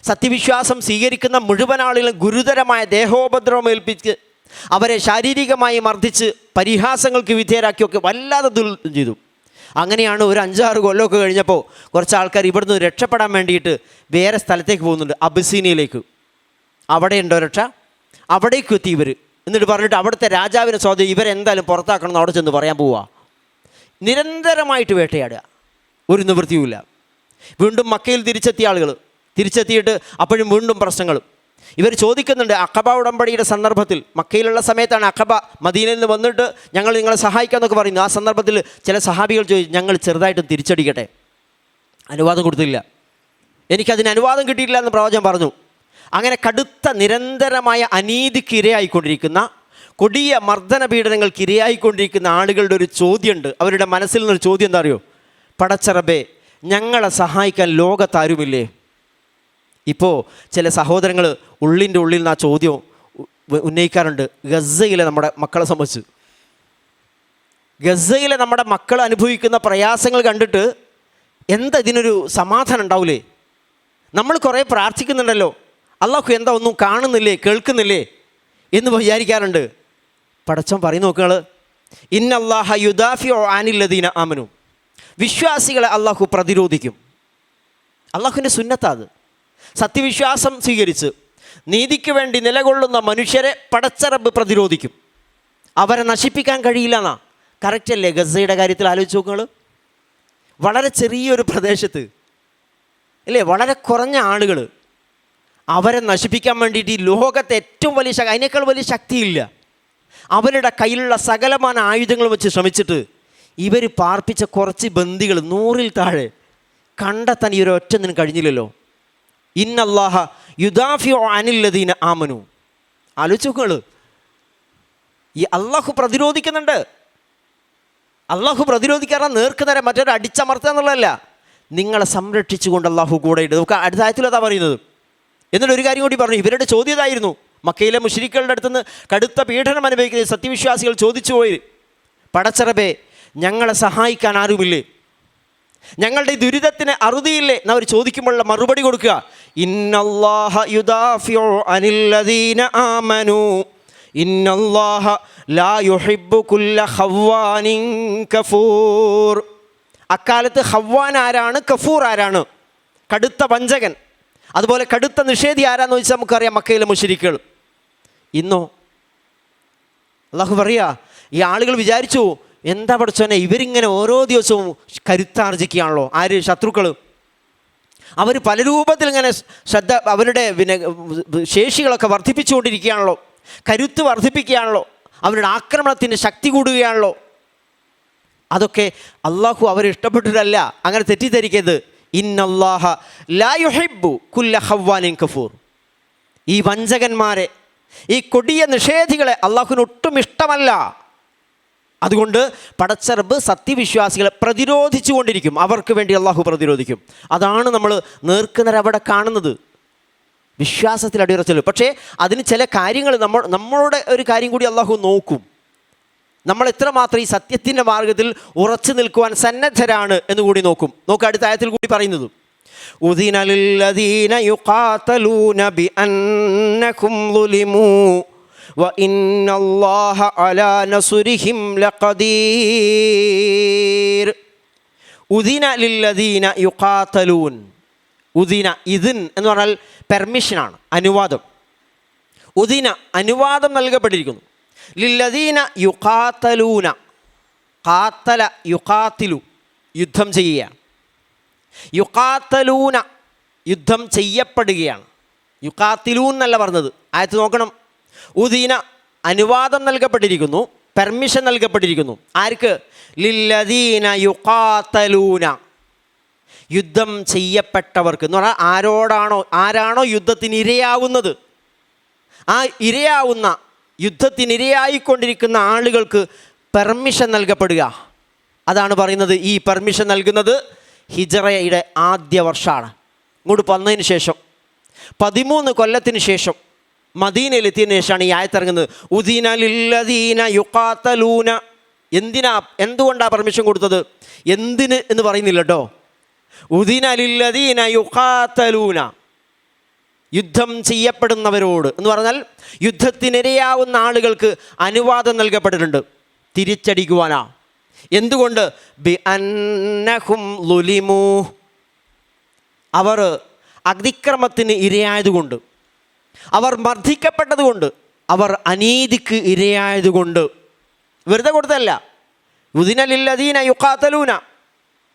സത്യവിശ്വാസം സ്വീകരിക്കുന്ന മുഴുവൻ ആളുകളും ഗുരുതരമായ ദേഹോപദ്രവം ഏൽപ്പിച്ച് അവരെ ശാരീരികമായി മർദ്ദിച്ച് പരിഹാസങ്ങൾക്ക് വിധേയരാക്കിയൊക്കെ വല്ലാതെ ദുൽം ചെയ്തു. അങ്ങനെയാണ് ഒരു 5-6 കൊല്ലമൊക്കെ കഴിഞ്ഞപ്പോൾ കുറച്ച് ആൾക്കാർ ഇവിടുന്ന് രക്ഷപ്പെടാൻ വേണ്ടിയിട്ട് വേറെ സ്ഥലത്തേക്ക് പോകുന്നുണ്ട്, അബിസീനിയയിലേക്ക്. അവിടെയുണ്ടോ രക്ഷ? അവിടേക്ക് എത്തി ഇവർ. എന്നിട്ട് പറഞ്ഞിട്ട് അവിടുത്തെ രാജാവിനെ സ്വാധീനം ഇവരെന്തായാലും പുറത്താക്കണമെന്ന് അവിടെ ചെന്ന് പറയാൻ പോവുക. നിരന്തരമായിട്ട് വേട്ടയാടുക, ഒരു നിവൃത്തിയുമില്ല. വീണ്ടും മക്കയിൽ തിരിച്ചെത്തിയ ആളുകൾ തിരിച്ചെത്തിയിട്ട് അപ്പോഴും വീണ്ടും പ്രശ്നങ്ങൾ. ഇവർ ചോദിക്കുന്നുണ്ട്, അഖബ ഉടമ്പടിയുടെ സന്ദർഭത്തിൽ മക്കയിലുള്ള സമയത്താണ് അഖബ മദീനയിൽ നിന്ന് വന്നിട്ട് ഞങ്ങൾ നിങ്ങളെ സഹായിക്കാമെന്നൊക്കെ പറയുന്നു. ആ സന്ദർഭത്തിൽ ചില സഹാബികൾ ചോദിച്ചു, ഞങ്ങൾ ചെറുതായിട്ടും തിരിച്ചടിക്കട്ടെ. അനുവാദം കൊടുത്തില്ല. എനിക്കതിന് അനുവാദം കിട്ടിയിട്ടില്ല എന്ന് പ്രവാചകൻ പറഞ്ഞു. അങ്ങനെ കടുത്ത നിരന്തരമായ അനീതിക്കിരയായിക്കൊണ്ടിരിക്കുന്ന, കൊടിയ മർദ്ദന പീഡനങ്ങൾക്ക് ഇരയായിക്കൊണ്ടിരിക്കുന്ന ആളുകളുടെ ഒരു ചോദ്യമുണ്ട്. അവരുടെ മനസ്സിൽ നിന്നൊരു ചോദ്യം എന്താ അറിയോ? പടച്ചറബേ, ഞങ്ങളെ സഹായിക്കാൻ ലോകത്താരുമില്ലേ? ഇപ്പോൾ ചില സഹോദരങ്ങൾ ഉള്ളിൻ്റെ ഉള്ളിൽ നിന്ന് ആ ചോദ്യം ഉന്നയിക്കാറുണ്ട്. ഗസയിലെ നമ്മുടെ മക്കളെ സംബന്ധിച്ച്, ഗസയിലെ നമ്മുടെ മക്കൾ അനുഭവിക്കുന്ന പ്രയാസങ്ങൾ കണ്ടിട്ട് എന്താ ഇതിനൊരു സമാധാനം ഉണ്ടാവില്ലേ? നമ്മൾ കുറേ പ്രാർത്ഥിക്കുന്നുണ്ടല്ലോ, അല്ലാഹു എന്താ ഒന്നും കാണുന്നില്ലേ, കേൾക്കുന്നില്ലേ എന്ന് വിചാരിക്കാറുണ്ട്. പടച്ചോൻ പറയുന്നു നോക്കുക, ഇന്നല്ലാഹ യുദാഫിഉ അനില്ലദീന ആമനു വിശ്വാസികളെ അല്ലാഹു പ്രതിരോധിക്കും. അല്ലാഹുവിൻ്റെ സുന്നത്താ അത്. സത്യവിശ്വാസം സ്വീകരിച്ച് നീതിക്ക് വേണ്ടി നിലകൊള്ളുന്ന മനുഷ്യരെ പടച്ചറബ് പ്രതിരോധിക്കും. അവരെ നശിപ്പിക്കാൻ കഴിയില്ല എന്നാ. കറക്റ്റ് അല്ലേ? ഗസയുടെ കാര്യത്തിൽ ആലോചിച്ച് നോക്കുക. വളരെ ചെറിയൊരു പ്രദേശത്ത് അല്ലേ, വളരെ കുറഞ്ഞ ആളുകൾ, അവരെ നശിപ്പിക്കാൻ വേണ്ടിയിട്ട് ഈ ലോകത്തെ ഏറ്റവും വലിയ അതിനേക്കാൾ വലിയ ശക്തിയില്ല. അവരുടെ കയ്യിലുള്ള സകലമാന ആയുധങ്ങൾ വെച്ച് ശ്രമിച്ചിട്ട് ഇവർ പാർപ്പിച്ച കുറച്ച് ബന്ദികൾ 100-ൽ താഴെ കണ്ടെത്താൻ ഈ ഒരൊറ്റ ഒന്നിനും കഴിഞ്ഞില്ലല്ലോ. ഇന്നല്ലാഹ യുദാഫിഉ അനില്ലദീന ആമനു. ആലോചിച്ച് നോക്കുക, ഈ അല്ലാഹു പ്രതിരോധിക്കുന്നുണ്ട്. അല്ലാഹു പ്രതിരോധിക്കാറ് നേർക്കുനേരെ മറ്റൊരു അടിച്ചമർത്തുക എന്നുള്ളതല്ല, നിങ്ങളെ സംരക്ഷിച്ചുകൊണ്ട് അല്ലാഹു കൂടെ ഉണ്ട്. നമുക്ക് അടുത്ത ആയത്തിൽ അതാ പറയുന്നത്. എന്നിട്ട് ഒരു കാര്യം കൂടി പറഞ്ഞു. ഇവരുടെ ചോദ്യം ഇതായിരുന്നു. മക്കയിലെ മുശ്രിക്കുകളുടെ അടുത്തുനിന്ന് കടുത്ത പീഡനം അനുഭവിക്കുന്ന സത്യവിശ്വാസികൾ ചോദിച്ചു പോയി, പടച്ചറബേ, ഞങ്ങളെ സഹായിക്കാൻ ആരുമില്ലേ? ഞങ്ങളുടെ ഈ ദുരിതത്തിന് അറുതിയില്ലേ എന്നവർ ചോദിക്കുമ്പോഴുള്ള മറുപടി കൊടുക്കുക, ഇന്നല്ലാഹ യുദാഫിഉ അനില്ലദീന ആമനു ഇന്നല്ലാഹ ലാ യുഹിബ്ബു കുല്ല ഖവ്വാനിൻ കഫൂർ. അക്കാലത്ത് ഖവ്വാൻ ആരാണ്, കഫൂർ ആരാണ്? കടുത്ത വഞ്ചകൻ, അതുപോലെ കടുത്ത നിഷേധി ആരാന്ന് ചോദിച്ചാൽ നമുക്കറിയാം, മക്കയിലെ മുശ്രിക്കുകൾ. ഇന്നോ അല്ലാഹു പറയാ, ഈ ആളുകൾ വിചാരിച്ചു, എന്താ പഠിച്ചോനെ ഇവരിങ്ങനെ ഓരോ ദിവസവും കരുത്താർജിക്കുകയാണല്ലോ. ആര്? ശത്രുക്കൾ. അവർ പല രൂപത്തിൽ ഇങ്ങനെ അവരുടെ ശേഷികളൊക്കെ വർദ്ധിപ്പിച്ചുകൊണ്ടിരിക്കുകയാണല്ലോ, കരുത്ത് വർദ്ധിപ്പിക്കുകയാണല്ലോ, അവരുടെ ആക്രമണത്തിൻ്റെ ശക്തി കൂടുകയാണല്ലോ. അതൊക്കെ അല്ലാഹു അവരെ ഇഷ്ടപ്പെട്ടിട്ടല്ല. അങ്ങനെ തെറ്റിദ്ധരിക്കരുത്. ഇന്നല്ലാഹ ലാ യുഹിബ്ബു കുല്ല ഖവ്വാനിൻ കഫൂർ. ഈ വഞ്ചകന്മാരെ, ഈ കൊടിയ നിഷേധികളെ അല്ലാഹുവിന് ഒട്ടും ഇഷ്ടമല്ല. അതുകൊണ്ട് പടച്ചറബ് സത്യവിശ്വാസികളെ പ്രതിരോധിച്ചു കൊണ്ടിരിക്കും. അവർക്ക് വേണ്ടി അല്ലാഹു പ്രതിരോധിക്കും. അതാണ് നമ്മൾ നേർക്കുനേരെ അവിടെ കാണുന്നത്, വിശ്വാസത്തിൽ അടിയുറച്ചത്. പക്ഷേ അതിന് ചില കാര്യങ്ങൾ നമ്മളുടെ ഒരു കാര്യം കൂടി അല്ലാഹു നോക്കും. നമ്മൾ എത്രമാത്രം ഈ സത്യത്തിൻ്റെ മാർഗത്തിൽ ഉറച്ചു നിൽക്കുവാൻ സന്നദ്ധരാണ് എന്ന് കൂടി നോക്കും. അടുത്ത ആയത്തിൽ കൂടി പറയുന്നത്, ഉദിന ലില്ലദീന യുഖാതലൂന ബിഅന്നകും ളുലിമൂ വഇന്നല്ലാഹ അലാ നസ്രിഹിം ലഖദീർ. ഉദിന ലില്ലദീന യുഖാതലൂൻ. ഉദിന, ഇദിൻ എന്ന് പറഞ്ഞാൽ പെർമിഷനാണ്, അനുവാദം. ഉദിന, അനുവാദം നൽകപ്പെട്ടിരിക്കുന്നു. ലില്ലദീന യുഖാതലൂന, ഖാത്തല യുഖാത്തിലു, യുദ്ധം ചെയ്യുക. യുഖാത്തലൂന, യുദ്ധം ചെയ്യപ്പെടുകയാണ്. യുഖാത്തിലൂൻ എന്നല്ല പറഞ്ഞത്. ആയത്ത് നോക്കണം. ഉദീന, അനുവാദം നൽകപ്പെട്ടിരിക്കുന്നു, പെർമിഷൻ നൽകപ്പെട്ടിരിക്കുന്നു. ആർക്ക്? ലില്ലദീന യുഖാതലൂന, യുദ്ധം ചെയ്യപ്പെട്ടവർക്ക് എന്ന് പറഞ്ഞാൽ ആരാണോ യുദ്ധത്തിന് ഇരയാവുന്നത്, ആ ഇരയാവുന്ന, യുദ്ധത്തിനിരയായിക്കൊണ്ടിരിക്കുന്ന ആളുകൾക്ക് പെർമിഷൻ നൽകപ്പെടുക. അതാണ് പറയുന്നത്. ഈ പെർമിഷൻ നൽകുന്നത് ഹിജറയുടെ ആദ്യ വർഷമാണ്. ഇങ്ങോട്ട് വന്നതിന് ശേഷം 13 കൊല്ലത്തിന് ശേഷം മദീനയിലെത്തിയതിന് ശേഷമാണ് ഈ ആയത്തിറങ്ങുന്നത്. ഉദീന ലില്ലദീന യുഖാതലൂന. എന്തുകൊണ്ടാണ് പെർമിഷൻ കൊടുത്തത്? എന്തിന് എന്ന് പറയുന്നില്ല കേട്ടോ. ഉദീന ലില്ലദീന യുഖാതലൂന, യുദ്ധം ചെയ്യപ്പെടുന്നവരോട് എന്ന് പറഞ്ഞാൽ യുദ്ധത്തിനിരയാവുന്ന ആളുകൾക്ക് അനുവാദം നൽകപ്പെട്ടിട്ടുണ്ട് തിരിച്ചടിക്കുവാനാ. എന്തുകൊണ്ട്? ബിഅന്നഹും ളുലിമൂ, അവർ അതിക്രമത്തിന് ഇരയായതുകൊണ്ട്, അവർ മർദ്ദിക്കപ്പെട്ടതുകൊണ്ട്, അവർ അനീതിക്ക് ഇരയായതുകൊണ്ട്. വെറുതെ കൊടുത്തല്ല. ഉദിന ലില്ലദീന യുഖാതലൂന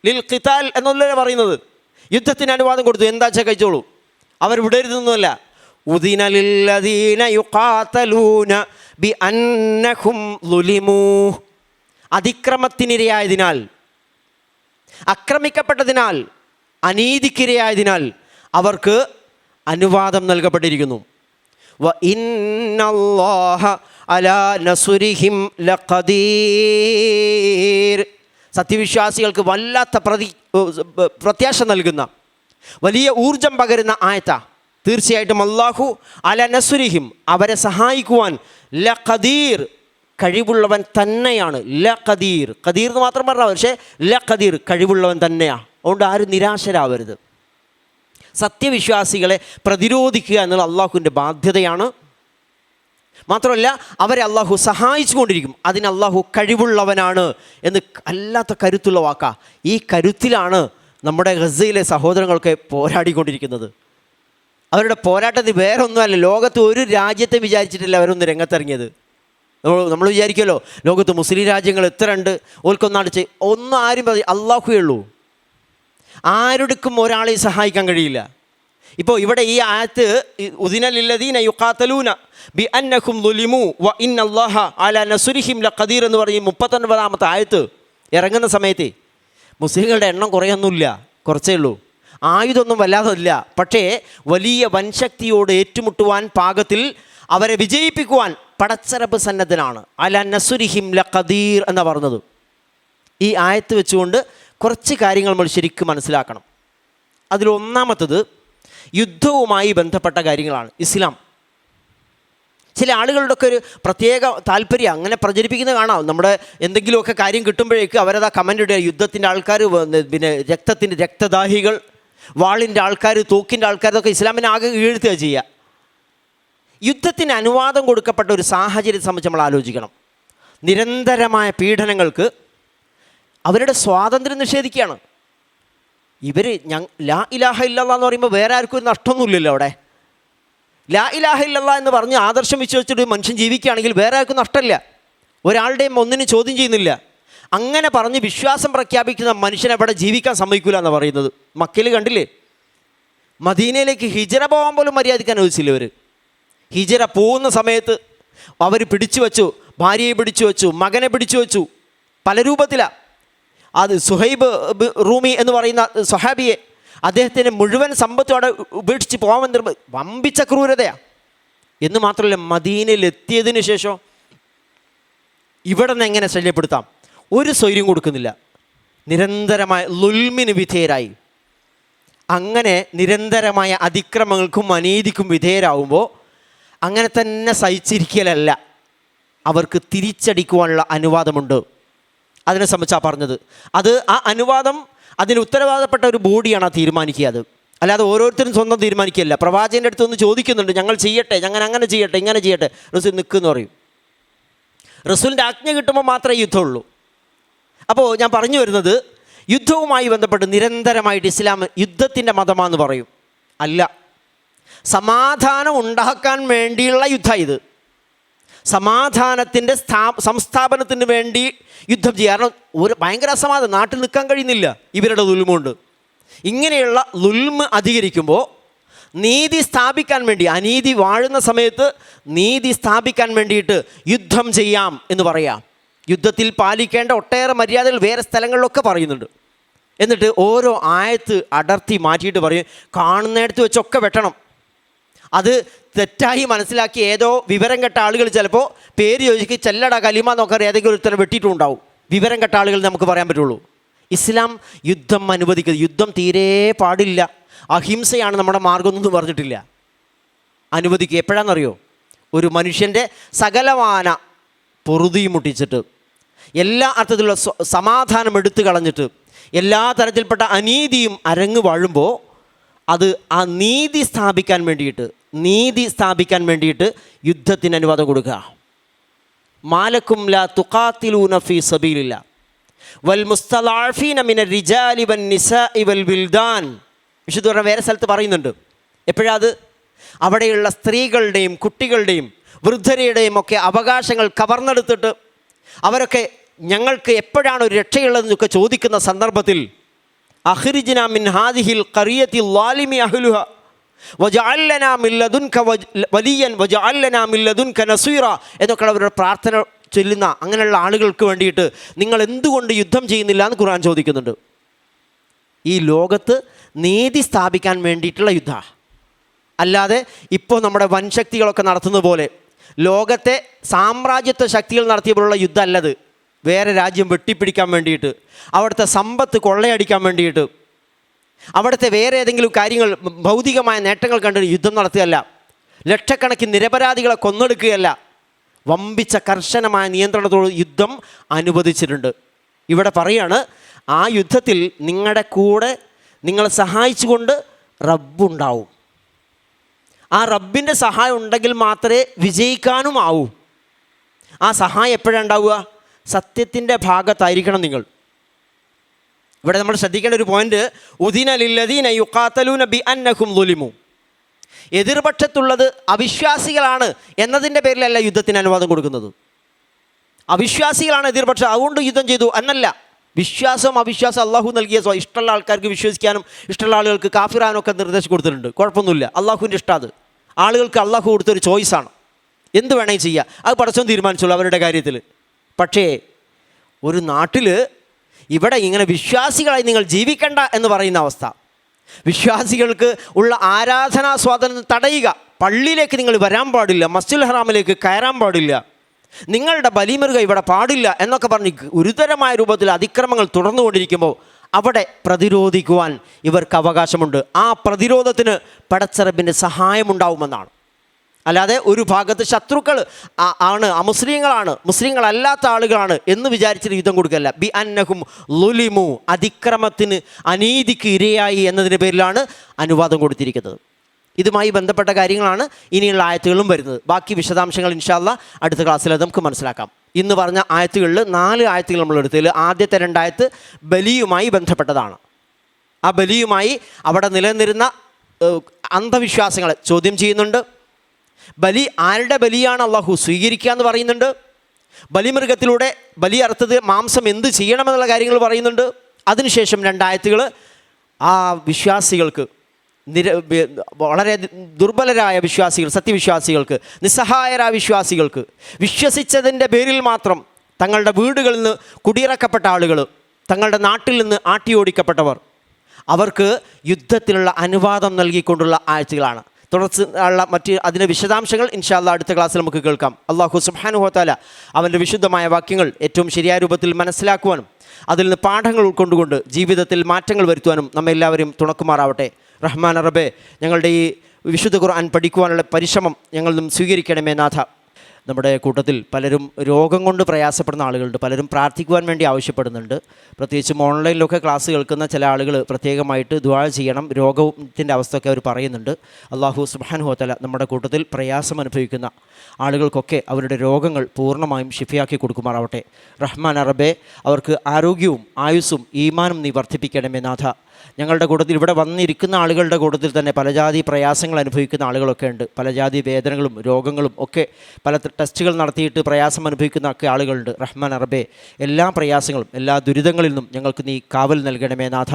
ലിൽ ഖിതാൽ എന്നല്ലേ പറയുന്നത്. യുദ്ധത്തിന് അനുവാദം കൊടുത്തു. എന്താ വെച്ചാൽ കഴിച്ചോളൂ, അവർ വിടരുതൊന്നുമല്ല. ഉദിന ലില്ലദീന യുഖാതലൂന ബിഅന്നഹും ളുലിമൂ, അതിക്രമത്തിനിരയായതിനാൽ, ആക്രമിക്കപ്പെട്ടതിനാൽ, അനീതിക്കിരയായതിനാൽ അവർക്ക് അനുവാദം നൽകപ്പെട്ടിരിക്കുന്നു. വഇന്നല്ലാഹ അലാ നസ്രിഹിം ലഖദീർ. സത്യവിശ്വാസികൾക്ക് വല്ലാത്ത പ്രത്യാശ നൽകുന്ന, വലിയ ഊർജം പകരുന്ന ആയത്ത. തീർച്ചയായിട്ടും അല്ലാഹു അലാ നസ്രിഹിം, അവരെ സഹായിക്കുവാൻ ലഖദീർ, കഴിവുള്ളവൻ തന്നെയാണ്. ലഖദീർ, ഖദീർ എന്ന് മാത്രം പറഞ്ഞാൽ, പക്ഷേ ലഖദീർ, കഴിവുള്ളവൻ തന്നെയാണ്. അതുകൊണ്ട് ആരും നിരാശരാവരുത്. സത്യവിശ്വാസികളെ പ്രതിരോധിക്കുക എന്നുള്ള അള്ളാഹുവിൻ്റെ ബാധ്യതയാണ്. മാത്രമല്ല അവരെ അള്ളാഹു സഹായിച്ചു കൊണ്ടിരിക്കും. അതിന് അള്ളാഹു കഴിവുള്ളവനാണ് എന്ന് അല്ലാത്ത കരുത്തുള്ള വാക്കാ. ഈ കരുത്തിലാണ് നമ്മുടെ ഗസയിലെ സഹോദരങ്ങളൊക്കെ പോരാടിക്കൊണ്ടിരിക്കുന്നത്. അവരുടെ പോരാട്ടത്തിൽ വേറെ ഒന്നുമല്ല. ലോകത്ത് ഒരു രാജ്യത്തെ വിചാരിച്ചിട്ടില്ല അവരൊന്ന് രംഗത്തിറങ്ങിയത്. നമ്മൾ വിചാരിക്കുമല്ലോ ലോകത്ത് മുസ്ലിം രാജ്യങ്ങൾ എത്ര ഉണ്ട്, ഓൽക്കൊന്നാണ് ഒന്നും ആരും അള്ളാഹുവേ ഉള്ളൂ. ആരുടെക്കും ഒരാളെയും സഹായിക്കാൻ കഴിയില്ല. ഇപ്പോൾ ഇവിടെ ഈ ആയത്ത് ഉദിന ലില്ലദീന യുഖാതലൂന ബിഅന്നഹും ളുലിമൂ വഇന്നല്ലാഹ അലാ നസ്രിഹിം ലഖദീർ എന്ന് പറയും 39-ാമത്തെ ആയത്ത് ഇറങ്ങുന്ന സമയത്ത് മുസ്ലിങ്ങളുടെ എണ്ണം കുറയൊന്നുമില്ല, കുറച്ചേ ഉള്ളൂ. ആയുധമൊന്നും വല്ലാതില്ല. പക്ഷേ വലിയ വൻശക്തിയോട് ഏറ്റുമുട്ടുവാൻ പാകത്തിൽ അവരെ വിജയിപ്പിക്കുവാൻ പടച്ചറബ് സന്നദ്ധനാണ്. അലാ നസ്രിഹിം ലഖദീർ എന്നാണ് പറഞ്ഞത്. ഈ ആയത്ത് വെച്ചുകൊണ്ട് കുറച്ച് കാര്യങ്ങൾ നമ്മൾ ശരിക്കും മനസ്സിലാക്കണം. അതിലൊന്നാമത്തത് യുദ്ധവുമായി ബന്ധപ്പെട്ട കാര്യങ്ങളാണ്. ഇസ്ലാം ചില ആളുകളുടെയൊക്കെ ഒരു പ്രത്യേക താല്പര്യം അങ്ങനെ പ്രചരിപ്പിക്കുന്നത് കാണാം. നമ്മുടെ എന്തെങ്കിലുമൊക്കെ കാര്യം കിട്ടുമ്പോഴേക്ക് അവരതാ കമൻ്റ് ഇടുക. യുദ്ധത്തിൻ്റെ ആൾക്കാർ, പിന്നെ രക്തദാഹികൾ, വാളിൻ്റെ ആൾക്കാർ, തോക്കിൻ്റെ ആൾക്കാരൊക്കെ ഇസ്ലാമിനെ ആകെ ഈഴ്ത്തുക ചെയ്യുക. യുദ്ധത്തിന് അനുവാദം കൊടുക്കപ്പെട്ട ഒരു സാഹചര്യത്തെ സംബന്ധിച്ച് നമ്മൾ ആലോചിക്കണം. നിരന്തരമായ പീഡനങ്ങൾക്ക് അവരുടെ സ്വാതന്ത്ര്യം നിഷേധിക്കുകയാണ് ഇവർ. ലാ ഇലാഹ ഇല്ലല്ലാഹ് എന്ന് പറയുമ്പോൾ വേറെ ആർക്കും ഒരു നഷ്ടമൊന്നുമില്ലല്ലോ. അവിടെ ലാ ഇലാഹ ഇല്ലല്ലാഹ് എന്ന് പറഞ്ഞ് ആദർശം വിശ്വസിച്ചിട്ട് മനുഷ്യൻ ജീവിക്കുകയാണെങ്കിൽ വേറെ ആർക്കും നഷ്ടമില്ല. ഒരാളുടെയും ഒന്നിനും ചോദ്യം ചെയ്യുന്നില്ല. അങ്ങനെ പറഞ്ഞ് വിശ്വാസം പ്രഖ്യാപിക്കുന്ന മനുഷ്യനെ അവിടെ ജീവിക്കാൻ സമ്മതിക്കില്ല എന്നാണ് പറയുന്നത്. മക്കയിൽ കണ്ടില്ലേ, മദീനയിലേക്ക് ഹിജറ പോകാൻ പോലും മര്യാദയ്ക്ക് അനുവദിച്ചില്ല. അവർ ഹിജറ പോകുന്ന സമയത്ത് അവർ പിടിച്ചു വച്ചു, ഭാര്യയെ പിടിച്ചു വച്ചു, മകനെ പിടിച്ചു വച്ചു, പല രൂപത്തിലാണ്. അത് സുഹൈബ് റൂമി എന്ന് പറയുന്ന സ്വഹാബിയെ, അദ്ദേഹത്തിൻ്റെ മുഴുവൻ സമ്പത്തും അവിടെ ഉപേക്ഷിച്ച് പോകാൻ വമ്പിച്ച ക്രൂരതയാണ്. എന്ന് മാത്രമല്ല, മദീനയിൽ എത്തിയതിന് ശേഷം ഇവിടെ നിന്ന് എങ്ങനെ ശല്യപ്പെടുത്താം, ഒരു സ്വൈര്യം കൊടുക്കുന്നില്ല. നിരന്തരമായ ളുൽമിന് വിധേയരായി. അങ്ങനെ നിരന്തരമായ അതിക്രമങ്ങൾക്കും അനീതിക്കും വിധേയരാകുമ്പോൾ അങ്ങനെ തന്നെ സഹിച്ചിരിക്കലല്ല, അവർക്ക് തിരിച്ചടിക്കുവാനുള്ള അനുവാദമുണ്ട്. അതിനെ സംബന്ധിച്ചാണ് പറഞ്ഞത്. ആ അനുവാദം അതിന് ഉത്തരവാദപ്പെട്ട ഒരു ബോഡിയാണ് ആ തീരുമാനിക്കുക. അത് അല്ലാതെ ഓരോരുത്തരും സ്വന്തം തീരുമാനിക്കുകയല്ല. പ്രവാചകൻ്റെ അടുത്ത് ഒന്ന് ചോദിക്കുന്നുണ്ട്, ഞങ്ങൾ ചെയ്യട്ടെ, ഞങ്ങൾ അങ്ങനെ ചെയ്യട്ടെ, ഇങ്ങനെ ചെയ്യട്ടെ. റസൂൽ നിൽക്കുമെന്ന് പറയും. റസൂലിൻ്റെ ആജ്ഞ കിട്ടുമ്പോൾ മാത്രമേ യുദ്ധമുള്ളൂ. അപ്പോൾ ഞാൻ പറഞ്ഞു വരുന്നത്, യുദ്ധവുമായി ബന്ധപ്പെട്ട് നിരന്തരമായിട്ട് ഇസ്ലാം യുദ്ധത്തിൻ്റെ മതമാണെന്ന് പറയും. അല്ല, സമാധാനം ഉണ്ടാക്കാൻ വേണ്ടിയുള്ള യുദ്ധം. ഇത് സമാധാനത്തിൻ്റെ സംസ്ഥാപനത്തിന് വേണ്ടി യുദ്ധം ചെയ്യുക. കാരണം ഒരു ഭയങ്കര അസമാധാനം, നാട്ടിൽ നിൽക്കാൻ കഴിയുന്നില്ല ഇവരുടെ ദുൽമുണ്ട്. ഇങ്ങനെയുള്ള ദുൽമ് അധികരിക്കുമ്പോൾ നീതി സ്ഥാപിക്കാൻ വേണ്ടി, അനീതി വാഴുന്ന സമയത്ത് നീതി സ്ഥാപിക്കാൻ വേണ്ടിയിട്ട് യുദ്ധം ചെയ്യാം എന്ന് പറയാം. യുദ്ധത്തിൽ പാലിക്കേണ്ട ഒട്ടേറെ മര്യാദകൾ വേറെ സ്ഥലങ്ങളിലൊക്കെ പറയുന്നുണ്ട്. എന്നിട്ട് ഓരോ ആയത്ത് അടർത്തി മാറ്റിയിട്ട് പറയും, കാണുന്നിടത്ത് വെച്ചൊക്കെ വെട്ടണം. അത് തെറ്റായി മനസ്സിലാക്കി ഏതോ വിവരം കെട്ട ആളുകൾ ചിലപ്പോൾ പേര് ചോദിക്കുക ചെല്ലട കലിമ എന്നൊക്കെ ഏതെങ്കിലും ഒരുത്തരം വെട്ടിയിട്ടുണ്ടാവും. വിവരം കെട്ട ആളുകൾ നമുക്ക് പറയാൻ പറ്റുള്ളൂ. ഇസ്ലാം യുദ്ധം അനുവദിക്കുന്നത്, യുദ്ധം തീരെ പാടില്ല, അഹിംസയാണ് നമ്മുടെ മാർഗമൊന്നും പറഞ്ഞിട്ടില്ല. അനുവദിക്കുക എപ്പോഴാണെന്നറിയോ? ഒരു മനുഷ്യൻ്റെ സകലമാന പൊറുതിയും മുട്ടിച്ചിട്ട്, എല്ലാ അർത്ഥത്തിലുള്ള സമാധാനം എടുത്തു കളഞ്ഞിട്ട്, എല്ലാ തരത്തിൽപ്പെട്ട അനീതിയും അരങ്ങ് വാഴുമ്പോൾ അത് ആ നീതി സ്ഥാപിക്കാൻ വേണ്ടിയിട്ട് യുദ്ധത്തിന് അനുവാദം കൊടുക്കുക. മാലക്കും ലാ തുഖാതിലൂന ഫീ സബീലില്ലാ വൽ മുസ്തദഅഫീന മിനർ റിജാലി വൻ നിസാഇ വൽ വിൽദാൻ. വിശുദ്ധ വേറെ സ്ഥലത്ത് പറയുന്നുണ്ട്. എപ്പോഴത്? അവിടെയുള്ള സ്ത്രീകളുടെയും കുട്ടികളുടെയും വൃദ്ധരുടെയും ഒക്കെ അവകാശങ്ങൾ കവർന്നെടുത്തിട്ട് അവരൊക്കെ ഞങ്ങൾക്ക് എപ്പോഴാണ് ഒരു രക്ഷയുള്ളതെന്നൊക്കെ ചോദിക്കുന്ന സന്ദർഭത്തിൽ അഖ്രിജ്നാ മിൻ ഹാദിഹിൽ ഖറിയത്തി ളാലിമി അഹ്ലുഹ വജഅൽ ലനാ മിൻ ലദുൻക വലിയൻ വജഅൽ ലനാ മിൻ ലദുൻക നസീറ എന്നൊക്കെ അവരുടെ പ്രാർത്ഥന ചൊല്ലുന്ന അങ്ങനെയുള്ള ആളുകൾക്ക് വേണ്ടിയിട്ട് നിങ്ങൾ എന്തുകൊണ്ട് യുദ്ധം ചെയ്യുന്നില്ല എന്ന് ഖുർആൻ ചോദിക്കുന്നുണ്ട്. ഈ ലോകത്ത് നീതി സ്ഥാപിക്കാൻ വേണ്ടിയിട്ടുള്ള യുദ്ധമാണ്. അല്ലാതെ ഇപ്പോൾ നമ്മുടെ വൻശക്തികളൊക്കെ നടത്തുന്ന പോലെ ലോകത്തെ സാമ്രാജ്യത്വ ശക്തികൾ നടത്തിയപ്പോഴുള്ള യുദ്ധമല്ലത്. വേറെ രാജ്യം വെട്ടിപ്പിടിക്കാൻ വേണ്ടിയിട്ട്, അവിടുത്തെ സമ്പത്ത് കൊള്ളയടിക്കാൻ വേണ്ടിയിട്ട്, അവിടുത്തെ വേറെ ഏതെങ്കിലും കാര്യങ്ങൾ ഭൗതികമായ നേട്ടങ്ങൾ കണ്ട് യുദ്ധം നടത്തുകയല്ല. ലക്ഷക്കണക്കിന് നിരപരാധികളെ കൊന്നൊടുക്കുകയല്ല. വമ്പിച്ച കർശനമായ നിയന്ത്രണത്തോട് യുദ്ധം അനുവദിച്ചിട്ടുണ്ട്. ഇവിടെ പറയാണ്, ആ യുദ്ധത്തിൽ നിങ്ങളുടെ കൂടെ നിങ്ങളെ സഹായിച്ചുകൊണ്ട് റബ്ബുണ്ടാവും. ആ റബ്ബിൻ്റെ സഹായം ഉണ്ടെങ്കിൽ മാത്രമേ വിജയിക്കാനും ആവൂ. ആ സഹായം എപ്പോഴാണ് ഉണ്ടാവുക? സത്യത്തിൻ്റെ ഭാഗത്തായിരിക്കണം നിങ്ങൾ. ഇവിടെ നമ്മൾ ശ്രദ്ധിക്കേണ്ട ഒരു പോയിന്റ്, ഉദിന ലില്ലദീന യുഖാതലൂന ബിഅന്നഹും ളുലിമു. എതിർപക്ഷത്തുള്ളത് അവിശ്വാസികളാണ് എന്നതിൻ്റെ പേരിലല്ല യുദ്ധത്തിന് അനുവാദം കൊടുക്കുന്നത്. അവിശ്വാസികളാണ് എതിർപക്ഷം, അതുകൊണ്ട് യുദ്ധം ചെയ്തു എന്നല്ല. വിശ്വാസം അവിശ്വാസം അള്ളാഹു നൽകിയ ഇഷ്ടമുള്ള ആൾക്കാർക്ക് വിശ്വസിക്കാനും ഇഷ്ടമുള്ള ആളുകൾക്ക് കാഫിറാനും ഒക്കെ നിർദ്ദേശം കൊടുത്തിട്ടുണ്ട്. കുഴപ്പമൊന്നുമില്ല, അള്ളാഹുവിൻ്റെ ഇഷ്ടം. അത് ആളുകൾക്ക് അള്ളാഹു കൊടുത്തൊരു ചോയ്സാണ്. എന്ത് വേണമെങ്കിൽ ചെയ്യുക, അത് പടച്ചോൻ തീരുമാനിച്ചോളൂ അവരുടെ കാര്യത്തിൽ. പക്ഷേ ഒരു നാട്ടിൽ ഇവിടെ ഇങ്ങനെ വിശ്വാസികളായി നിങ്ങൾ ജീവിക്കണ്ട എന്ന് പറയുന്ന അവസ്ഥ, വിശ്വാസികൾക്ക് ഉള്ള ആരാധനാ സ്വാതന്ത്ര്യം തടയുക, പള്ളിയിലേക്ക് നിങ്ങൾ വരാൻ പാടില്ല, മസ്ജിദുൽ ഹറാമിലേക്ക് കയറാൻ പാടില്ല, നിങ്ങളുടെ ബലിമൃഗം ഇവിടെ പാടില്ല എന്നൊക്കെ പറഞ്ഞ് ഗുരുതരമായ രൂപത്തിൽ അതിക്രമങ്ങൾ തുടർന്നുകൊണ്ടിരിക്കുമ്പോൾ അവിടെ പ്രതിരോധിക്കുവാൻ ഇവർക്ക് അവകാശമുണ്ട്. ആ പ്രതിരോധത്തിന് പടച്ചറബിൻ്റെ സഹായമുണ്ടാവുമെന്നാണ്. അല്ലാതെ ഒരു ഭാഗത്ത് ശത്രുക്കൾ ആണ്, അമുസ്ലിങ്ങളാണ്, മുസ്ലിങ്ങളല്ലാത്ത ആളുകളാണ് എന്ന് വിചാരിച്ചിട്ട് യുദ്ധം കൊടുക്കല്ല. ബി അന്നഹും ളുലിമു, അതിക്രമത്തിന് അനീതിക്ക് ഇരയായി എന്നതിൻ്റെ പേരിലാണ് അനുവാദം കൊടുത്തിരിക്കുന്നത്. ഇതുമായി ബന്ധപ്പെട്ട കാര്യങ്ങളാണ് ഇനിയുള്ള ആയത്തുകളിലും വരുന്നത്. ബാക്കി വിശദാംശങ്ങൾ ഇൻഷാ അല്ലാഹ് അടുത്ത ക്ലാസ്സിൽ നമുക്ക് മനസ്സിലാക്കാം. ഇന്ന് പറഞ്ഞ ആയത്തുകളിൽ 4 ആയത്തുകൾ നമ്മൾ എടുത്തതിൽ ആദ്യത്തെ 2 ആയത്ത് ബലിയുമായി ബന്ധപ്പെട്ടതാണ്. ആ ബലിയുമായി അവിടെ നിലനിന്നിരുന്ന അന്ധവിശ്വാസങ്ങളെ ചോദ്യം ചെയ്യുന്നുണ്ട്. ബലി ആരുടെ ബലിയാണ് അള്ളാഹു സ്വീകരിക്കുക എന്ന് പറയുന്നുണ്ട്. ബലിമൃഗത്തിലൂടെ ബലി അറുത്തത് മാംസം എന്ത് ചെയ്യണമെന്നുള്ള കാര്യങ്ങൾ പറയുന്നുണ്ട്. അതിനുശേഷം 2 ആയത്തുകൾ ആ വിശ്വാസികൾക്ക്, വളരെ ദുർബലരായ വിശ്വാസികൾ, സത്യവിശ്വാസികൾക്ക്, നിസ്സഹായരായ വിശ്വാസികൾക്ക്, വിശ്വസിച്ചതിൻ്റെ പേരിൽ മാത്രം തങ്ങളുടെ വീടുകളിൽ നിന്ന് കുടിയിറക്കപ്പെട്ട ആളുകൾ, തങ്ങളുടെ നാട്ടിൽ നിന്ന് ആട്ടിയോടിക്കപ്പെട്ടവർ, അവർക്ക് യുദ്ധത്തിനുള്ള അനുവാദം നൽകിക്കൊണ്ടുള്ള ആയത്തുകളാണ്. തുടർന്ന് ഉള്ള മറ്റ് അതിൻ്റെ വിശദാംശങ്ങൾ ഇൻഷാ അല്ലാഹ് അടുത്ത ക്ലാസ്സിൽ നമുക്ക് കേൾക്കാം. അല്ലാഹു സുബ്ഹാനഹു വ തആല അവൻ്റെ വിശുദ്ധമായ വാക്യങ്ങൾ ഏറ്റവും ശരിയായ രൂപത്തിൽ മനസ്സിലാക്കുവാനും അതിൽ നിന്ന് പാഠങ്ങൾ ഉൾക്കൊണ്ടുകൊണ്ട് ജീവിതത്തിൽ മാറ്റങ്ങൾ വരുത്തുവാനും നമ്മെല്ലാവരും തുണക്കുമാറാവട്ടെ. റഹ്മാൻ റബ്ബേ, ഞങ്ങളുടെ ഈ വിശുദ്ധ ഖുർആൻ പഠിക്കുവാനുള്ള പരിശ്രമം ഞങ്ങളിൽ നിന്നും സ്വീകരിക്കണമേ നാഥ. നമ്മുടെ കൂട്ടത്തിൽ പലരും രോഗം കൊണ്ട് പ്രയാസപ്പെടുന്ന ആളുകളുണ്ട്. പലരും പ്രാർത്ഥിക്കുവാൻ വേണ്ടി ആവശ്യപ്പെടുന്നുണ്ട്. പ്രത്യേകിച്ചും ഓൺലൈനിലൊക്കെ ക്ലാസ് കേൾക്കുന്ന ചില ആളുകൾ പ്രത്യേകമായിട്ട് ദുആ ചെയ്യണം. രോഗത്തിൻ്റെ അവസ്ഥയൊക്കെ അവർ പറയുന്നുണ്ട്. അല്ലാഹു സുബ്ഹാനഹു വ തആല നമ്മുടെ കൂട്ടത്തിൽ പ്രയാസം അനുഭവിക്കുന്ന ആളുകൾക്കൊക്കെ അവരുടെ രോഗങ്ങൾ പൂർണ്ണമായും ഷിഫയാക്കി കൊടുക്കുമാറാവട്ടെ. റഹ്മാൻ റബ്ബേ, അവർക്ക് ആരോഗ്യവും ആയുസ്സും ഈമാനും നീ വർദ്ധിപ്പിക്കണമേ നാഥ. ഞങ്ങളുടെ കൂട്ടത്തിൽ ഇവിടെ വന്നിരിക്കുന്ന ആളുകളുടെ കൂട്ടത്തിൽ തന്നെ പല ജാതി പ്രയാസങ്ങൾ അനുഭവിക്കുന്ന ആളുകളൊക്കെ ഉണ്ട്. പല ജാതി വേദനകളും രോഗങ്ങളും ഒക്കെ പല ടെസ്റ്റുകൾ നടത്തിയിട്ട് പ്രയാസം അനുഭവിക്കുന്ന ഒക്കെ ആളുകളുണ്ട്. റഹ്മാൻ റബ്ബേ, എല്ലാ പ്രയാസങ്ങളും എല്ലാ ദുരിതങ്ങളിൽ നിന്നും ഞങ്ങൾക്ക് നീ കാവൽ നൽകണമേ നാഥ.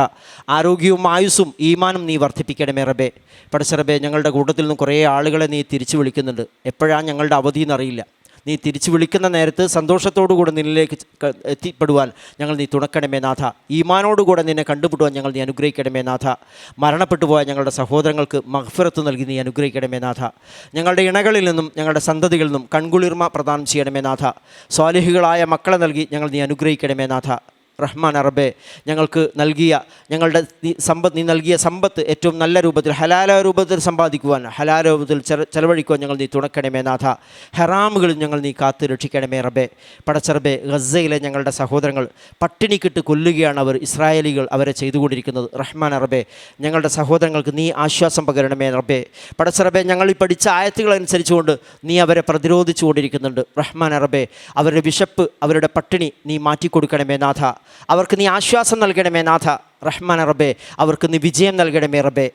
ആരോഗ്യവും ആയുസ്സും ഈമാനും നീ വർദ്ധിപ്പിക്കണമേ റബ്ബേ. പടച്ച റബ്ബേ, ഞങ്ങളുടെ കൂട്ടത്തിൽ നിന്നും കുറേ ആളുകളെ നീ തിരിച്ചു വിളിക്കുന്നുണ്ട്. എപ്പോഴാണ് ഞങ്ങളുടെ അവധി എന്നറിയില്ല. നീ തിരിച്ചു വിളിക്കുന്ന നേരത്ത് സന്തോഷത്തോടുകൂടെ നിന്നിലേക്ക് എത്തിപ്പെടുവാൻ ഞങ്ങൾ നീ തുണക്കണമേ നാഥ. ഈമാനോടുകൂടെ നിന്നെ കണ്ടുപിടുവാൻ ഞങ്ങൾ നീ അനുഗ്രഹിക്കണമേ നാഥ. മരണപ്പെട്ടു പോയ ഞങ്ങളുടെ സഹോദരങ്ങൾക്ക് മഗ്ഫിറത്ത് നൽകി നീ അനുഗ്രഹിക്കണമേ നാഥ. ഞങ്ങളുടെ ഇണകളിൽ നിന്നും ഞങ്ങളുടെ സന്തതികളിൽ നിന്നും കൺകുളിർമ പ്രദാനം ചെയ്യണമേ നാഥ. സ്വാലിഹികളായ മക്കളെ നൽകി ഞങ്ങൾ നീ അനുഗ്രഹിക്കണമേ നാഥ. റഹ്മാൻ റബ്ബേ, ഞങ്ങൾക്ക് നൽകിയ ഞങ്ങളുടെ നീ നൽകിയ സമ്പത്ത് ഏറ്റവും നല്ല രൂപത്തിൽ ഹലാല രൂപത്തിൽ സമ്പാദിക്കുവാൻ ഹലാല രൂപത്തിൽ ചെലവഴിക്കുവാൻ ഞങ്ങൾ നീ തുണക്കണമേ നാഥ. ഹറാമുകളിൽ ഞങ്ങൾ നീ കാത്ത് രക്ഷിക്കണമേ റബ്ബേ. പടച്ചറബേ, ഗസയിലെ ഞങ്ങളുടെ സഹോദരങ്ങൾ പട്ടിണിക്കിട്ട് കൊല്ലുകയാണ് ഇസ്രായേലികൾ അവരെ ചെയ്തുകൊണ്ടിരിക്കുന്നത്. റഹ്മാൻ റബ്ബേ, ഞങ്ങളുടെ സഹോദരങ്ങൾക്ക് നീ ആശ്വാസം പകരണമേ റബ്ബേ. പടച്ചറബേ, ഞങ്ങൾ ഈ പഠിച്ച ആയത്തുകൾ അനുസരിച്ചുകൊണ്ട് നീ അവരെ പ്രതിരോധിച്ചു കൊണ്ടിരിക്കുന്നുണ്ട്. റഹ്മാൻ റബ്ബേ, അവരുടെ വിശപ്പ് അവരുടെ പട്ടിണി നീ മാറ്റിക്കൊടുക്കണമേ നാഥ. അവർക്ക് നീ ആശ്വാസം നൽകണമേ നാഥ. റഹ്മാൻ റബ്ബേ, അവർക്ക് നീ വിജയം നൽകണമേ റബ്ബേ.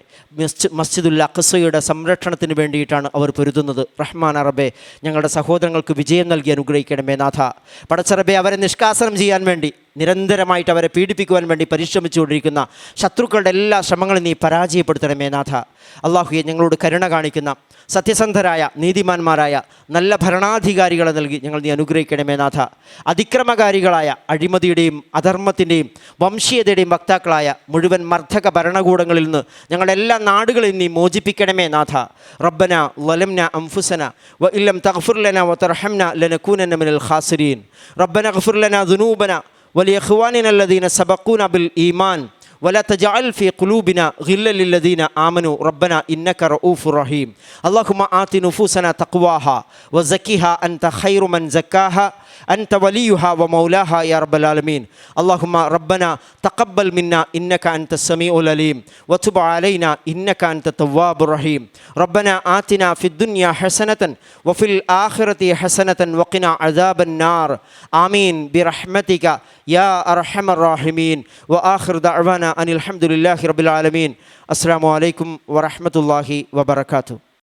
മസ്ജിദുൽ അഖ്സയുടെ സംരക്ഷണത്തിന് വേണ്ടിയിട്ടാണ് അവർ പൊരുതുന്നത്. റഹ്മാൻ റബ്ബേ, ഞങ്ങളുടെ സഹോദരങ്ങൾക്ക് വിജയം നൽകി അനുഗ്രഹിക്കണമേ നാഥ. പടച്ച റബ്ബേ, അവരെ നിഷ്കാസനം ചെയ്യാൻ വേണ്ടി നിരന്തരമായിട്ട് അവരെ പീഡിപ്പിക്കുവാൻ വേണ്ടി പരിശ്രമിച്ചുകൊണ്ടിരിക്കുന്ന ശത്രുക്കളുടെ എല്ലാ ശ്രമങ്ങളും നീ പരാജയപ്പെടുത്തണമേ നാഥ. അള്ളാഹുയെ, ഞങ്ങളോട് കരുണ കാണിക്കുന്ന സത്യസന്ധരായ നീതിമാന്മാരായ നല്ല ഭരണാധികാരികളെ നൽകി ഞങ്ങൾ നീ അനുഗ്രഹിക്കണമേ നാഥ. അതിക്രമകാരികളായ അഴിമതിയുടെയും അധർമ്മത്തിൻ്റെയും വംശീയതയുടെയും വക്താക്കളായ മുഴുവൻ മർദ്ദക ഭരണകൂടങ്ങളിൽ നിന്ന് ഞങ്ങളുടെ എല്ലാ നാടുകളിൽ നീ മോചിപ്പിക്കണമേ നാഥ. റബ്ബന വലംന അംഫുസന വ ഇല്ലം തഗ്ഫിർ ലനാ വതർഹംന ലനകൂനന്ന മിനൽ ഖാസിരീൻ. റബ്ബന ഗഫിർ ലനാ ദുനൂബന വലിഇഖ്വാനിന അല്ലദീന സബഖൂന ബിൽ ഈമാൻ ولا تجعل في قلوبنا غلا للذين آمنوا ربنا إنك رؤوف رحيم. اللهم آت نفوسنا تقواها وزكها أنت خير من زكاها أنت وليها ومولاها يا رب العالمين. اللهم ربنا تقبل منا إنك أنت السميع العليم وتب علينا إنك أنت التواب الرحيم. ربنا آتنا في الدنيا حسنة وفي الآخرة حسنة وقنا عذاب النار. آمين برحمتك يا أرحم الراحمين. وآخر دعوانا أن الحمد لله رب العالمين. السلام عليكم ورحمة الله وبركاته.